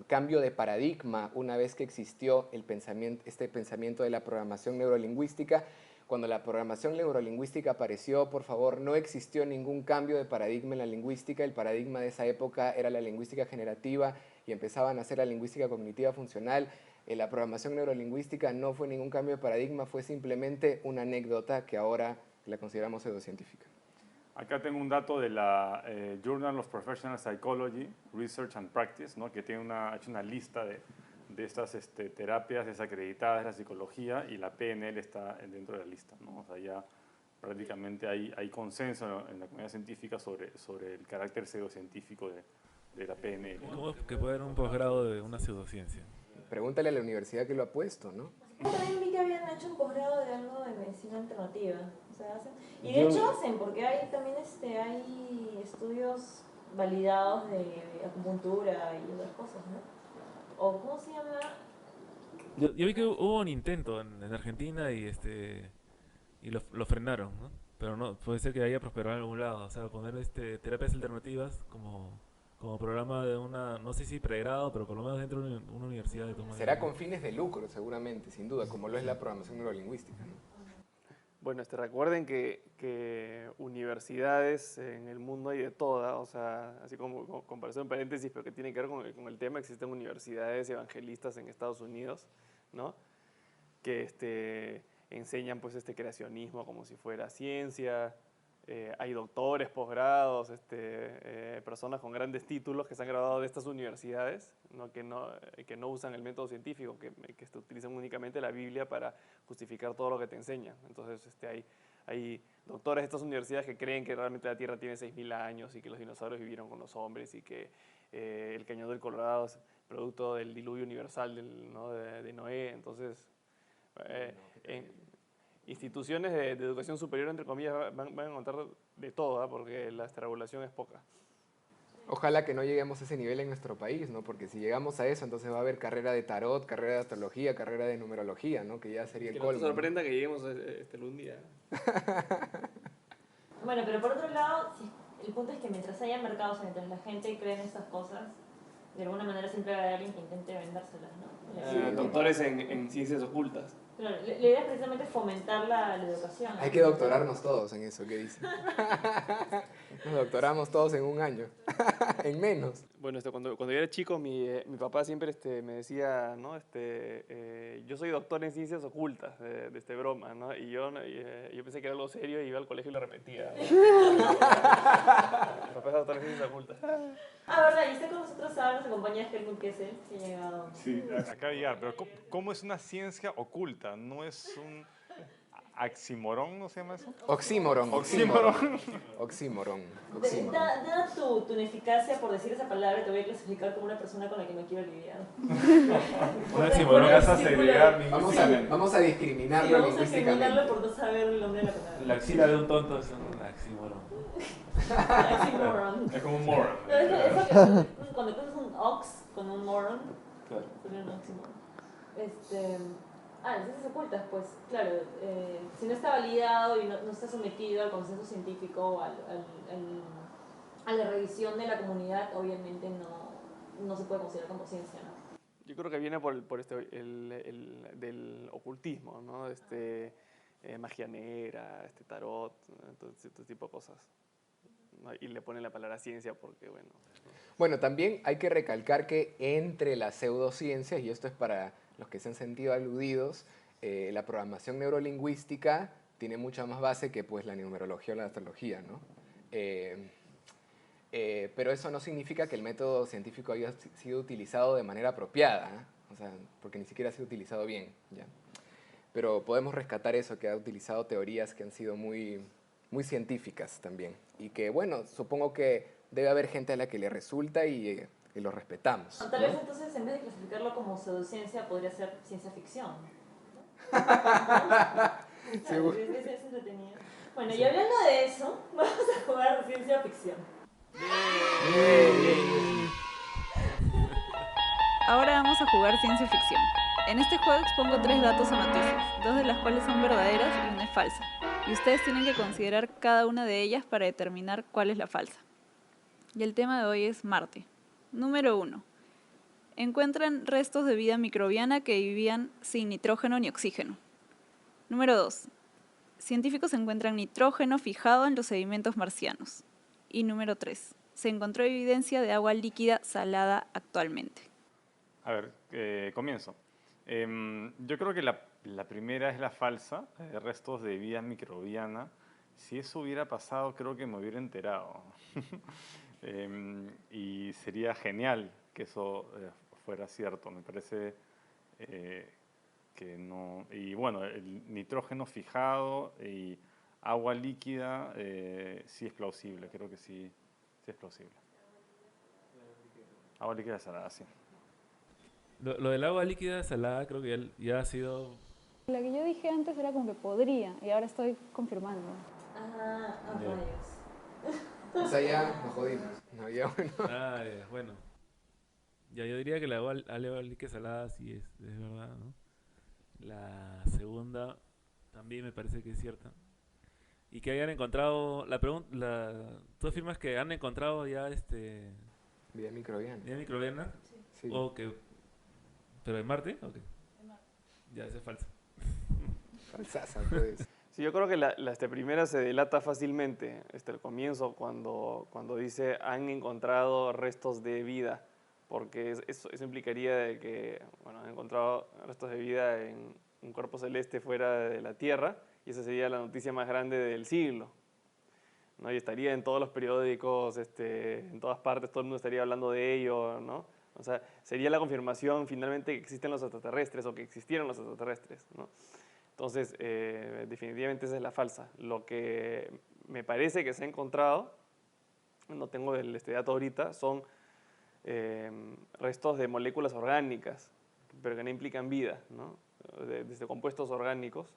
cambio de paradigma una vez que existió este pensamiento de la programación neurolingüística. Cuando la programación neurolingüística apareció, por favor, no existió ningún cambio de paradigma en la lingüística. El paradigma de esa época era la lingüística generativa y empezaban a hacer la lingüística cognitiva funcional. la programación neurolingüística no fue ningún cambio de paradigma, fue simplemente una anécdota que ahora la consideramos pseudocientífica. Acá tengo un dato de la Journal of Professional Psychology, Research and Practice, ¿no? Que tiene ha hecho una lista de estas terapias desacreditadas de la psicología, y la PNL está dentro de la lista, ¿no? O sea, ya prácticamente hay consenso en la comunidad científica sobre el carácter pseudocientífico de la PNL. ¿Cómo que puede haber un posgrado de una pseudociencia? Pregúntale a la universidad que lo ha puesto, ¿no? También vi que habían hecho un posgrado de algo de medicina alternativa. O sea, y de hecho hacen, porque hay también hay estudios validados de acupuntura y otras cosas, ¿no? ¿O cómo se llama? Yo vi que hubo un intento en Argentina y lo frenaron, ¿no? Pero no, puede ser que haya prosperado en algún lado. O sea, poner terapias alternativas como programa de no sé si pregrado, pero por lo menos dentro de una universidad de toma. Será con fines de lucro, seguramente, sin duda, como lo es la programación neurolingüística, ¿no? Bueno, recuerden que universidades en el mundo hay de todas, o sea, así como comparación en paréntesis, pero que tiene que ver con el tema, existen universidades evangelistas en Estados Unidos, ¿no? Que enseñan pues creacionismo como si fuera ciencia. Hay doctores, posgrados, personas con grandes títulos que se han graduado de estas universidades, ¿no? Que no usan el método científico, que utilizan únicamente la Biblia para justificar todo lo que te enseñan. Entonces hay doctores de estas universidades que creen que realmente la Tierra tiene 6.000 años y que los dinosaurios vivieron con los hombres y que el Cañón del Colorado es producto del diluvio universal de Noé. Entonces, instituciones de educación superior, entre comillas, van a encontrar de todo, porque la regulación es poca. Ojalá que no lleguemos a ese nivel en nuestro país, ¿no? Porque si llegamos a eso, entonces va a haber carrera de tarot, carrera de astrología, carrera de numerología, ¿no? Que ya sería el colmo. Que no te sorprenda que lleguemos algún día. Bueno, pero por otro lado, el punto es que mientras haya mercados, mientras la gente cree en estas cosas, de alguna manera siempre va a haber alguien que intente vendérselas, ¿no? Doctores en ciencias ocultas. Claro, la idea es precisamente fomentar la educación. Hay que doctorarnos todos en eso, ¿qué dicen? Nos doctoramos todos en un año, en menos. Bueno, cuando yo era chico, mi papá siempre me decía, ¿no? Yo soy doctor en ciencias ocultas, de broma, ¿no? Y yo pensé que era algo serio y iba al colegio y lo repetía, ¿no? Mi papá es doctor en ciencias ocultas. Verdad, y está con nosotros ahora, nos acompaña Helmut Kessel, que ha llegado. Sí, acá llegar, pero ¿cómo es una ciencia oculta? ¿No es un oxímoron, no se llama eso? Oxímoron. Dada tu ineficacia por decir esa palabra, te voy a clasificar como una persona con la que no quiero lidiar. Un oxímoron. Vamos a discriminarlo Vamos a lingüísticamente. discriminarlo por no saber el nombre de la palabra. La axila de un tonto es un oxímoron. Oxymoron. Es como un moron. Cuando pones un ox con un moron, Claro. sería un oxymoron. Las ciencias ocultas, pues claro, si no está validado y no está sometido al consenso científico o a la revisión de la comunidad, obviamente no se puede considerar como ciencia, ¿no? Yo creo que viene por del ocultismo, ¿no? Magia negra, tarot, todo este tipo de cosas. ¿No? Y le ponen la palabra ciencia porque, bueno. Bueno, también hay que recalcar que entre las pseudociencias, y esto es para los que se han sentido aludidos, la programación neurolingüística tiene mucha más base que pues la numerología o la astrología, ¿no? Pero eso no significa que el método científico haya sido utilizado de manera apropiada, ¿eh? O sea, porque ni siquiera ha sido utilizado bien, ¿ya? Pero podemos rescatar eso, que ha utilizado teorías que han sido muy científicas también. Y que, bueno, supongo que debe haber gente a la que le resulta y lo respetamos. Tal vez entonces, en vez de clasificarlo como pseudociencia, podría ser ciencia ficción. Seguro. Es entretenido. Bueno, y hablando de eso, vamos a jugar ciencia ficción. Ahora vamos a jugar ciencia ficción. En este juego expongo 3 datos o noticias, 2 de las cuales son verdaderas y una es falsa. Y ustedes tienen que considerar cada una de ellas para determinar cuál es la falsa. Y el tema de hoy es Marte. Número 1. Encuentran restos de vida microbiana que vivían sin nitrógeno ni oxígeno. Número 2. Científicos encuentran nitrógeno fijado en los sedimentos marcianos. Y número 3. Se encontró evidencia de agua líquida salada actualmente. A ver, comienzo. Yo creo que la primera es la falsa, restos de vida microbiana. Si eso hubiera pasado, creo que me hubiera enterado. Y sería genial que eso fuera cierto. Me parece que no. Y bueno, el nitrógeno fijado y agua líquida sí es plausible. Creo que sí es plausible. Agua líquida salada, sí. Lo del agua líquida salada creo que ya ha sido... La que yo dije antes era como que podría, y ahora estoy confirmando. Rayos. O sea, ya nos jodimos. No, ya bueno. Bueno. Ya, yo diría que la agua líquida salada sí es verdad, ¿no? La segunda también me parece que es cierta. Y que hayan encontrado... ¿Tú afirmas que han encontrado ya Vida microbiana. vida microbiana? Sí. ¿Pero en Marte? Ok. Ya, esa es falsa. Falsaza, pues. Sí, yo creo que la primera se delata fácilmente, el comienzo, cuando dice han encontrado restos de vida, porque eso implicaría de que, bueno, han encontrado restos de vida en un cuerpo celeste fuera de la Tierra, y esa sería la noticia más grande del siglo, ¿no? Y estaría en todos los periódicos, en todas partes, todo el mundo estaría hablando de ello, ¿no? O sea, sería la confirmación finalmente que existen los extraterrestres o que existieron los extraterrestres, ¿no? Entonces, definitivamente esa es la falsa. Lo que me parece que se ha encontrado, no tengo el dato ahorita, son restos de moléculas orgánicas, pero que no implican vida, ¿no? Desde compuestos orgánicos,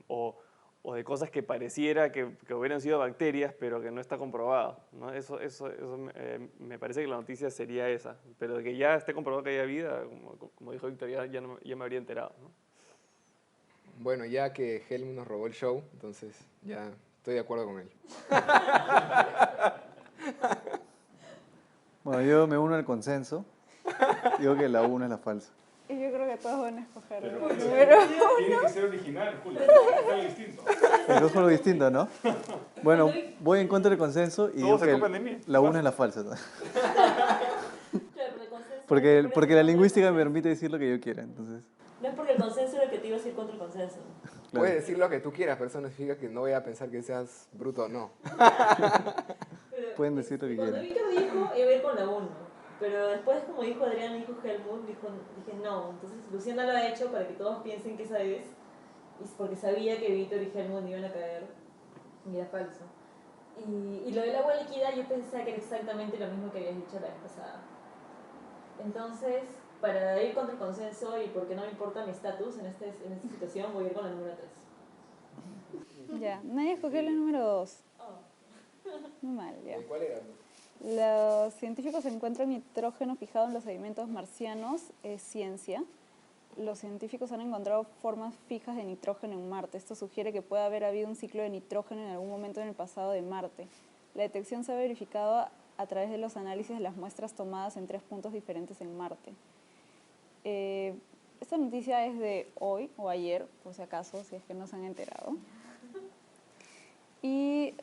o de cosas que pareciera que hubieran sido bacterias, pero que no está comprobado, ¿no? Eso me parece que la noticia sería esa, pero de que ya esté comprobado que haya vida, como dijo Víctor, ya me habría enterado, ¿no? Bueno, ya que Helmut nos robó el show, entonces ya estoy de acuerdo con él. Bueno, yo me uno al consenso. Digo que la 1 es la falsa. Y yo creo que todos van a escoger el Pero número. tiene que ser original, Julio. Es algo distinto. Escojo lo distinto, ¿no? Bueno, voy en contra del consenso y digo Todos se que copian de mí. la 1 es la falsa, ¿no? Claro, el consenso Porque la lingüística me permite decir lo que yo quiera, entonces... No es porque el consenso era el que te ibas a ir contra el consenso. Claro. Puedes decir lo que tú quieras, pero eso no significa que no voy a pensar que seas bruto o no. Pueden decir lo que Cuando quieran. Víctor dijo, iba a ir con la 1. Pero después, como dijo Adrián, dijo Helmut, dije no. Entonces Luciana lo ha hecho para que todos piensen que esa es. Y porque sabía que Víctor y Helmut iban a caer. Y era falso. Y lo del agua líquida, yo pensaba que era exactamente lo mismo que habías dicho la vez pasada. Entonces, para ir contra el consenso y porque no me importa mi estatus en esta situación, voy a ir con la número 3. Ya, nadie escogió la número 2. Oh. Muy mal, ya. ¿Cuál era? Los científicos encuentran nitrógeno fijado en los sedimentos marcianos, es ciencia. Los científicos han encontrado formas fijas de nitrógeno en Marte. Esto sugiere que puede haber habido un ciclo de nitrógeno en algún momento en el pasado de Marte. La detección se ha verificado a través de los análisis de las muestras tomadas en 3 puntos diferentes en Marte. Esta noticia es de hoy o ayer, por si acaso, si es que no se han enterado. Y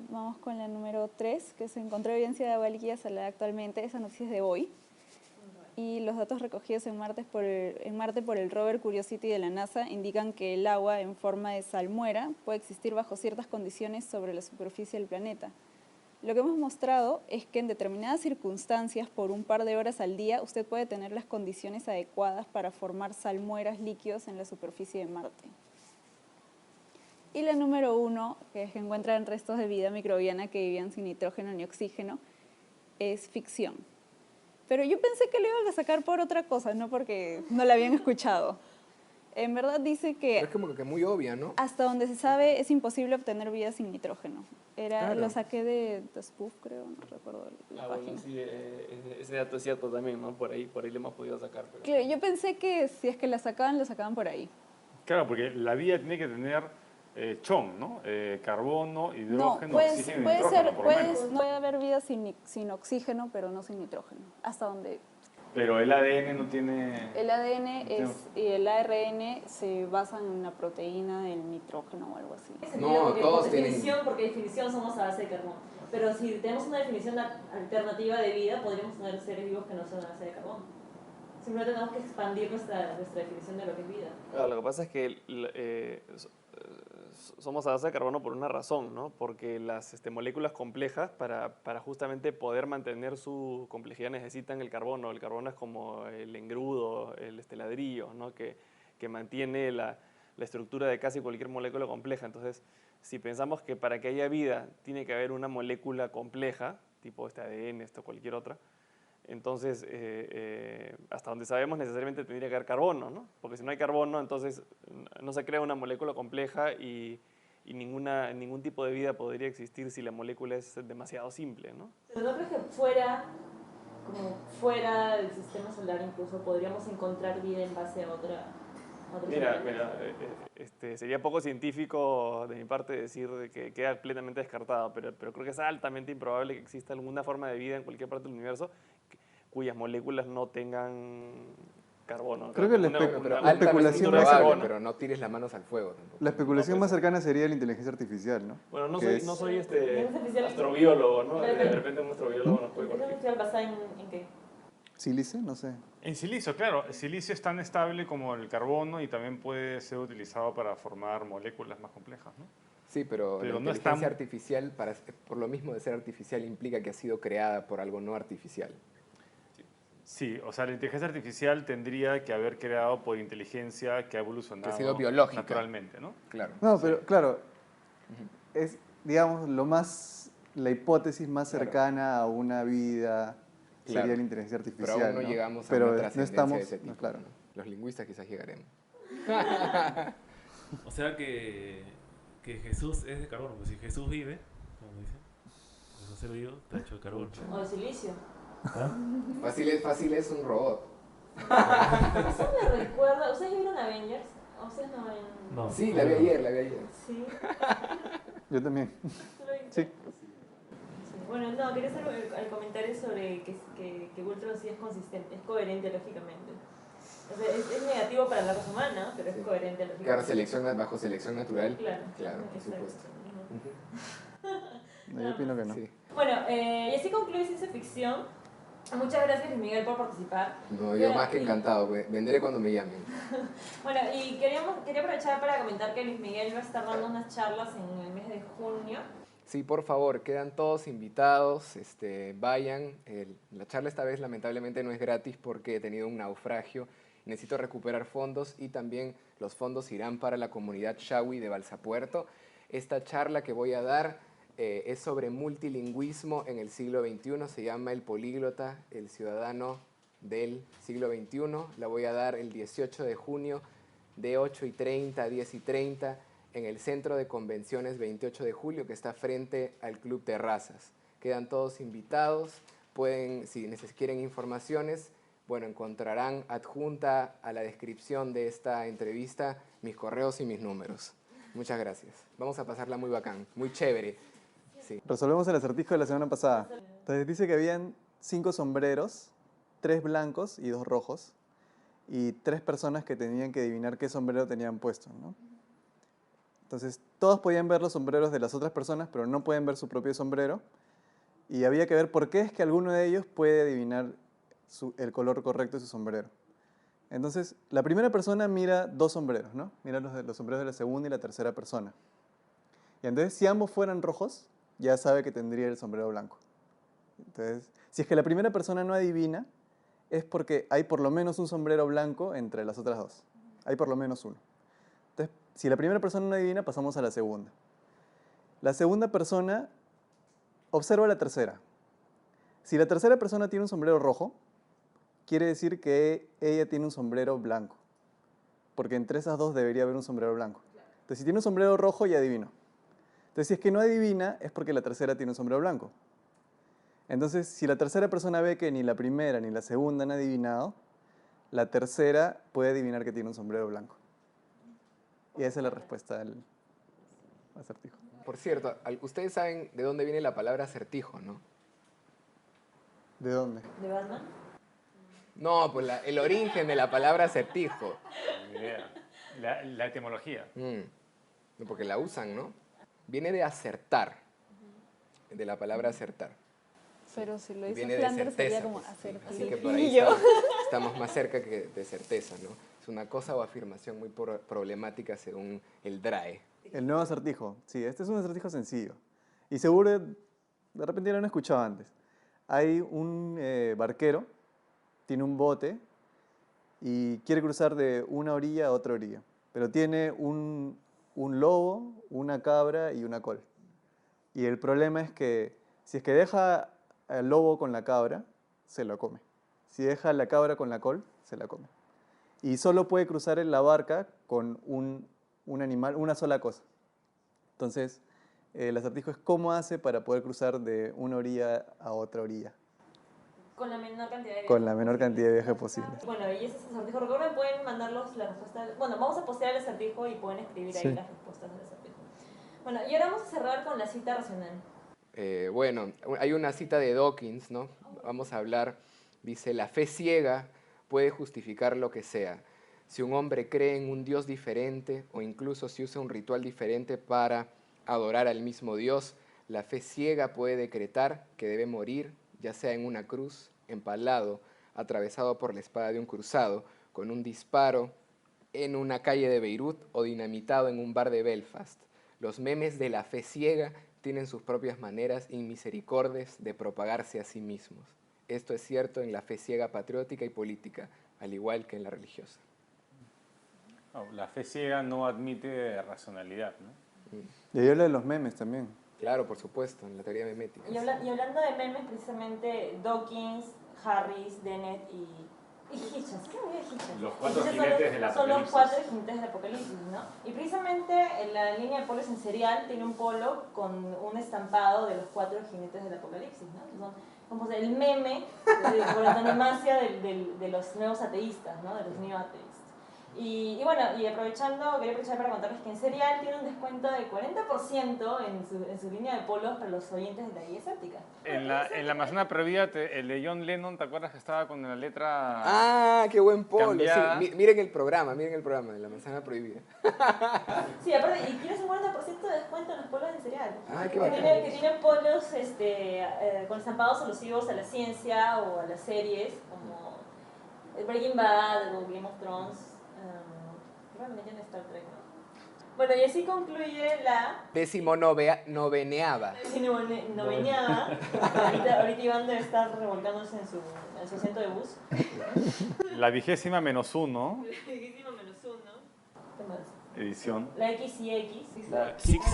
vamos con la número 3, que se encontró evidencia de agua líquida salada actualmente. Esa noticia es de hoy. Y los datos recogidos en Marte por el rover Curiosity de la NASA indican que el agua en forma de salmuera puede existir bajo ciertas condiciones sobre la superficie del planeta. Lo que hemos mostrado es que en determinadas circunstancias, por un par de horas al día, usted puede tener las condiciones adecuadas para formar salmueras líquidos en la superficie de Marte. Y la número 1, que es que encuentran restos de vida microbiana que vivían sin nitrógeno ni oxígeno, es ficción. Pero yo pensé que lo iban a sacar por otra cosa, no porque no la habían escuchado. En verdad dice que Pero es como que muy obvia, ¿no? hasta donde se sabe es imposible obtener vida sin nitrógeno. Claro. Lo saqué de The Spoof, creo, no recuerdo la página. Bueno, sí, ese dato es cierto también, ¿no? Por ahí le hemos podido sacar. Pero... Claro, yo pensé que si es que la sacaban por ahí. Claro, porque la vida tiene que tener chon, ¿no? Carbono, hidrógeno, No, oxígeno y nitrógeno, por lo menos. puede haber vida sin oxígeno, pero no sin nitrógeno. Hasta donde Pero el ADN no tiene... el ADN y el ARN se basan en una proteína del nitrógeno o algo así. No, todos tienen... Porque definición somos a base de carbono. Pero si tenemos una definición alternativa de vida, podríamos tener seres vivos que no sean a base de carbono. Simplemente tenemos que expandir nuestra definición de lo que es vida. Claro, lo que pasa es que somos a base de carbono por una razón, ¿no? Porque las moléculas complejas, para justamente poder mantener su complejidad, necesitan el carbono. El carbono es como el engrudo, el ladrillo, ¿no? Que mantiene la estructura de casi cualquier molécula compleja. Entonces, si pensamos que para que haya vida tiene que haber una molécula compleja, tipo ADN, cualquier otra, entonces, hasta donde sabemos, necesariamente tendría que haber carbono, ¿no? Porque si no hay carbono, entonces no se crea una molécula compleja y ningún tipo de vida podría existir si la molécula es demasiado simple, ¿no? Pero ¿no crees que fuera del sistema solar incluso podríamos encontrar vida en base a otros Mira, planetas? sería poco científico de mi parte decir de que queda plenamente descartado, pero creo que es altamente improbable que exista alguna forma de vida en cualquier parte del universo cuyas moléculas no tengan carbono. Creo que la Altamente especulación más improbable, cercana, pero no tires las manos al fuego tampoco. la especulación No, más pues, cercana sería la inteligencia artificial, ¿no? Bueno, no Que soy artificial. astrobiólogo, ¿no? De Pero- repente un astrobiólogo nos puede ¿Esa corregir. industrial basada en qué? ¿Sílice? No sé. En silicio, claro. El silicio es tan estable como el carbono y también puede ser utilizado para formar moléculas más complejas, ¿no? Sí, pero Pero la no inteligencia está- artificial, por lo mismo de ser artificial, implica que ha sido creada por algo no artificial. Sí, o sea, la inteligencia artificial tendría que haber creado por inteligencia que ha evolucionado Que ha sido biológica. naturalmente, ¿no? Claro. No, pero claro, es, digamos, la hipótesis más Claro. cercana a una vida Claro. sería la inteligencia Pero artificial, aún no ¿no? llegamos a Pero una no trascendencia estamos, de ese tipo. no, claro. ¿no? Los lingüistas quizás llegaremos. O sea que Jesús es de carbono, pues si Jesús vive, como dicen, Jesús se vivo, está hecho de carbono. O de silicio. Fácil es un robot. Eso me recuerda. ¿Ustedes vieron Avengers? ¿O ustedes no ven? No. Sí, la vi ayer. Sí. Yo también. ¿Tú lo viste? Sí. Sí. Bueno, no, quería hacer el comentario sobre que Ultron sí es consistente, es coherente lógicamente. O sea, es negativo para la raza humana, pero es Sí. coherente lógicamente. Claro, bajo selección natural. Claro, por exacto. supuesto. No, yo opino que no. Sí. Bueno, y así concluye Ciencia Ficción. Muchas gracias, Luis Miguel, por participar. No, yo más que encantado. Vendré cuando me llamen. Bueno, y quería aprovechar para comentar que Luis Miguel va a estar dando unas charlas en el mes de junio. Sí, por favor, quedan todos invitados, vayan. La charla esta vez lamentablemente no es gratis porque he tenido un naufragio. Necesito recuperar fondos y también los fondos irán para la comunidad Shawi de Balsapuerto. Esta charla que voy a dar es sobre multilingüismo en el siglo XXI, se llama El Políglota, el ciudadano del siglo XXI. La voy a dar el 18 de junio de 8:30 a 10:30 en el Centro de Convenciones 28 de Julio, que está frente al Club Terrazas. Quedan todos invitados, si quieren informaciones, bueno, encontrarán adjunta a la descripción de esta entrevista mis correos y mis números. Muchas gracias. Vamos a pasarla muy bacán, muy chévere. Sí. Resolvemos el acertijo de la semana pasada. Entonces dice que habían 5 sombreros, 3 blancos y 2 rojos, y 3 personas que tenían que adivinar qué sombrero tenían puesto, ¿no? Entonces todos podían ver los sombreros de las otras personas, pero no pueden ver su propio sombrero, y había que ver por qué es que alguno de ellos puede adivinar el color correcto de su sombrero. Entonces, la primera persona mira 2 sombreros, ¿no? Mira los sombreros de la segunda y la tercera persona. Y entonces, si ambos fueran rojos, ya sabe que tendría el sombrero blanco. Entonces, si es que la primera persona no adivina, es porque hay por lo menos un sombrero blanco entre las otras 2. Hay por lo menos uno. Entonces, si la primera persona no adivina, pasamos a la segunda. La segunda persona observa a la tercera. Si la tercera persona tiene un sombrero rojo, quiere decir que ella tiene un sombrero blanco. Porque entre esas 2 debería haber un sombrero blanco. Entonces, si tiene un sombrero rojo, ya adivinó. Entonces, si es que no adivina, es porque la tercera tiene un sombrero blanco. Entonces, si la tercera persona ve que ni la primera ni la segunda han adivinado, la tercera puede adivinar que tiene un sombrero blanco. Y esa es la respuesta del acertijo. Por cierto, ustedes saben de dónde viene la palabra acertijo, ¿no? ¿De dónde? ¿De Batman? No, pues el origen de la palabra acertijo. Ni idea. La etimología. No, porque la usan, ¿no? Viene de acertar, de la palabra acertar. Pero si lo Y hizo viene de Flanders sería certeza, como pues, hacer así que por ahí estamos más cerca que de certeza, ¿no? Es una cosa o afirmación muy problemática según el DRAE. El nuevo acertijo. Sí, este es un acertijo sencillo. Y seguro, de repente ya lo han escuchado antes. Hay un barquero, tiene un bote y quiere cruzar de una orilla a otra orilla. Pero tiene un lobo, una cabra y una col. Y el problema es que si es que deja al lobo con la cabra, se lo come. Si deja la cabra con la col, se la come. Y solo puede cruzar en la barca con un animal, una sola cosa. Entonces, el acertijo es cómo hace para poder cruzar de una orilla a otra orilla. Con la menor cantidad de viajes. Con la menor cantidad de viaje posible. Bueno, y ese es el acertijo. Recuerden, pueden mandarlos la respuesta. Bueno, vamos a postear el acertijo y pueden escribir ahí las respuestas del acertijo. Bueno, y ahora vamos a cerrar con la cita racional. Bueno, hay una cita de Dawkins, ¿no? Vamos a hablar, dice, la fe ciega puede justificar lo que sea. Si un hombre cree en un Dios diferente o incluso si usa un ritual diferente para adorar al mismo Dios, la fe ciega puede decretar que debe morir, ya sea en una cruz, empalado, atravesado por la espada de un cruzado, con un disparo en una calle de Beirut o dinamitado en un bar de Belfast. Los memes de la fe ciega tienen sus propias maneras inmisericordes de propagarse a sí mismos. Esto es cierto en la fe ciega patriótica y política, al igual que en la religiosa. La fe ciega no admite racionalidad, ¿no? Y ahí habla de los memes también. Claro, por supuesto, en la teoría memética. Y hablando de memes, precisamente Dawkins, Harris, Dennett y Hitchens. ¿Qué me Hitchens? Los cuatro Hitchens jinetes del son los apocalipsis. cuatro jinetes del apocalipsis, ¿no? Y precisamente en la línea de polos en serial tiene un polo con un estampado de los cuatro jinetes del apocalipsis, ¿no? Son como el meme por la antonomasia de los nuevos ateístas, ¿no? De los neoateístas. Y bueno, y quería aprovechar para contarles que en Serial tiene un descuento de 40% en su línea de polos para los oyentes de la guía escéptica. En la manzana prohibida, el de John Lennon, ¿te acuerdas que estaba con la letra? ¡Ah, qué buen polo! Cambiada. Sí, miren el programa de la manzana prohibida. Sí, aparte, y tienes un 40% de descuento en los polos en Serial. Ah, qué que bacán. tienen polos con estampados alusivos a la ciencia o a las series, como Breaking Bad o Game of Thrones. Realmente en Star Trek, ¿no? Bueno, y así concluye la Noveneaba. noveneada. Ahorita Iván debe estar revolcándose en su asiento de bus. La 20ª menos 1 La 20ª menos 1. ¿Qué más? edición. La X y X. La Six.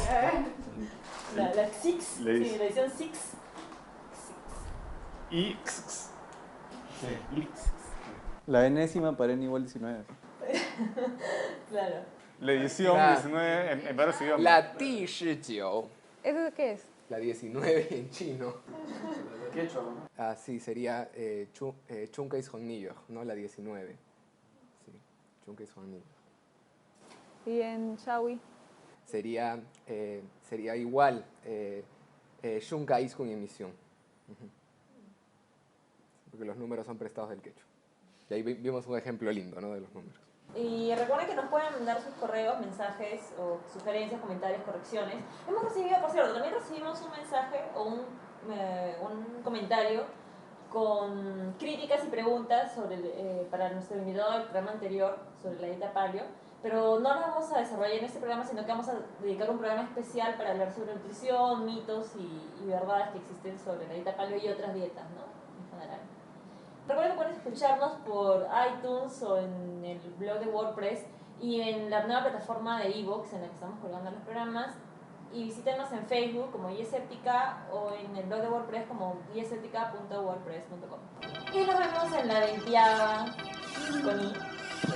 La Six. Sí, la edición Six. Y La enésima para N igual 19. Claro. la edición La- 19 en varios idiomas. La T19. ¿Eso qué es? La 19 en chino. Ah, sí, sería Chunkais Honillo, ¿no? La 19. Sí, Chunkais Honillo. Y en Shawi. Sería igual Shunkais con emisión. Ujú. Porque los números son prestados del quechua. Y ahí vimos un ejemplo lindo, ¿no? De los números. Y recuerden que nos pueden mandar sus correos, mensajes o sugerencias, comentarios, correcciones. Hemos recibido, por cierto, también recibimos un mensaje o un comentario con críticas y preguntas para nuestro invitado del programa anterior sobre la dieta paleo, pero no lo vamos a desarrollar en este programa, sino que vamos a dedicar un programa especial para hablar sobre nutrición, mitos y verdades que existen sobre la dieta paleo y otras dietas, ¿no? En general. Recuerden que pueden escucharnos por iTunes o en el blog de WordPress y en la nueva plataforma de iVoox en la que estamos colgando los programas. Y visítenos en Facebook como Guía Escéptica o en el blog de WordPress como guiaescéptica.wordpress.com. Y nos vemos en la 20ª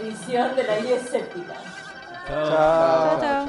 edición de la Guía Escéptica. Chao. Chao, chao.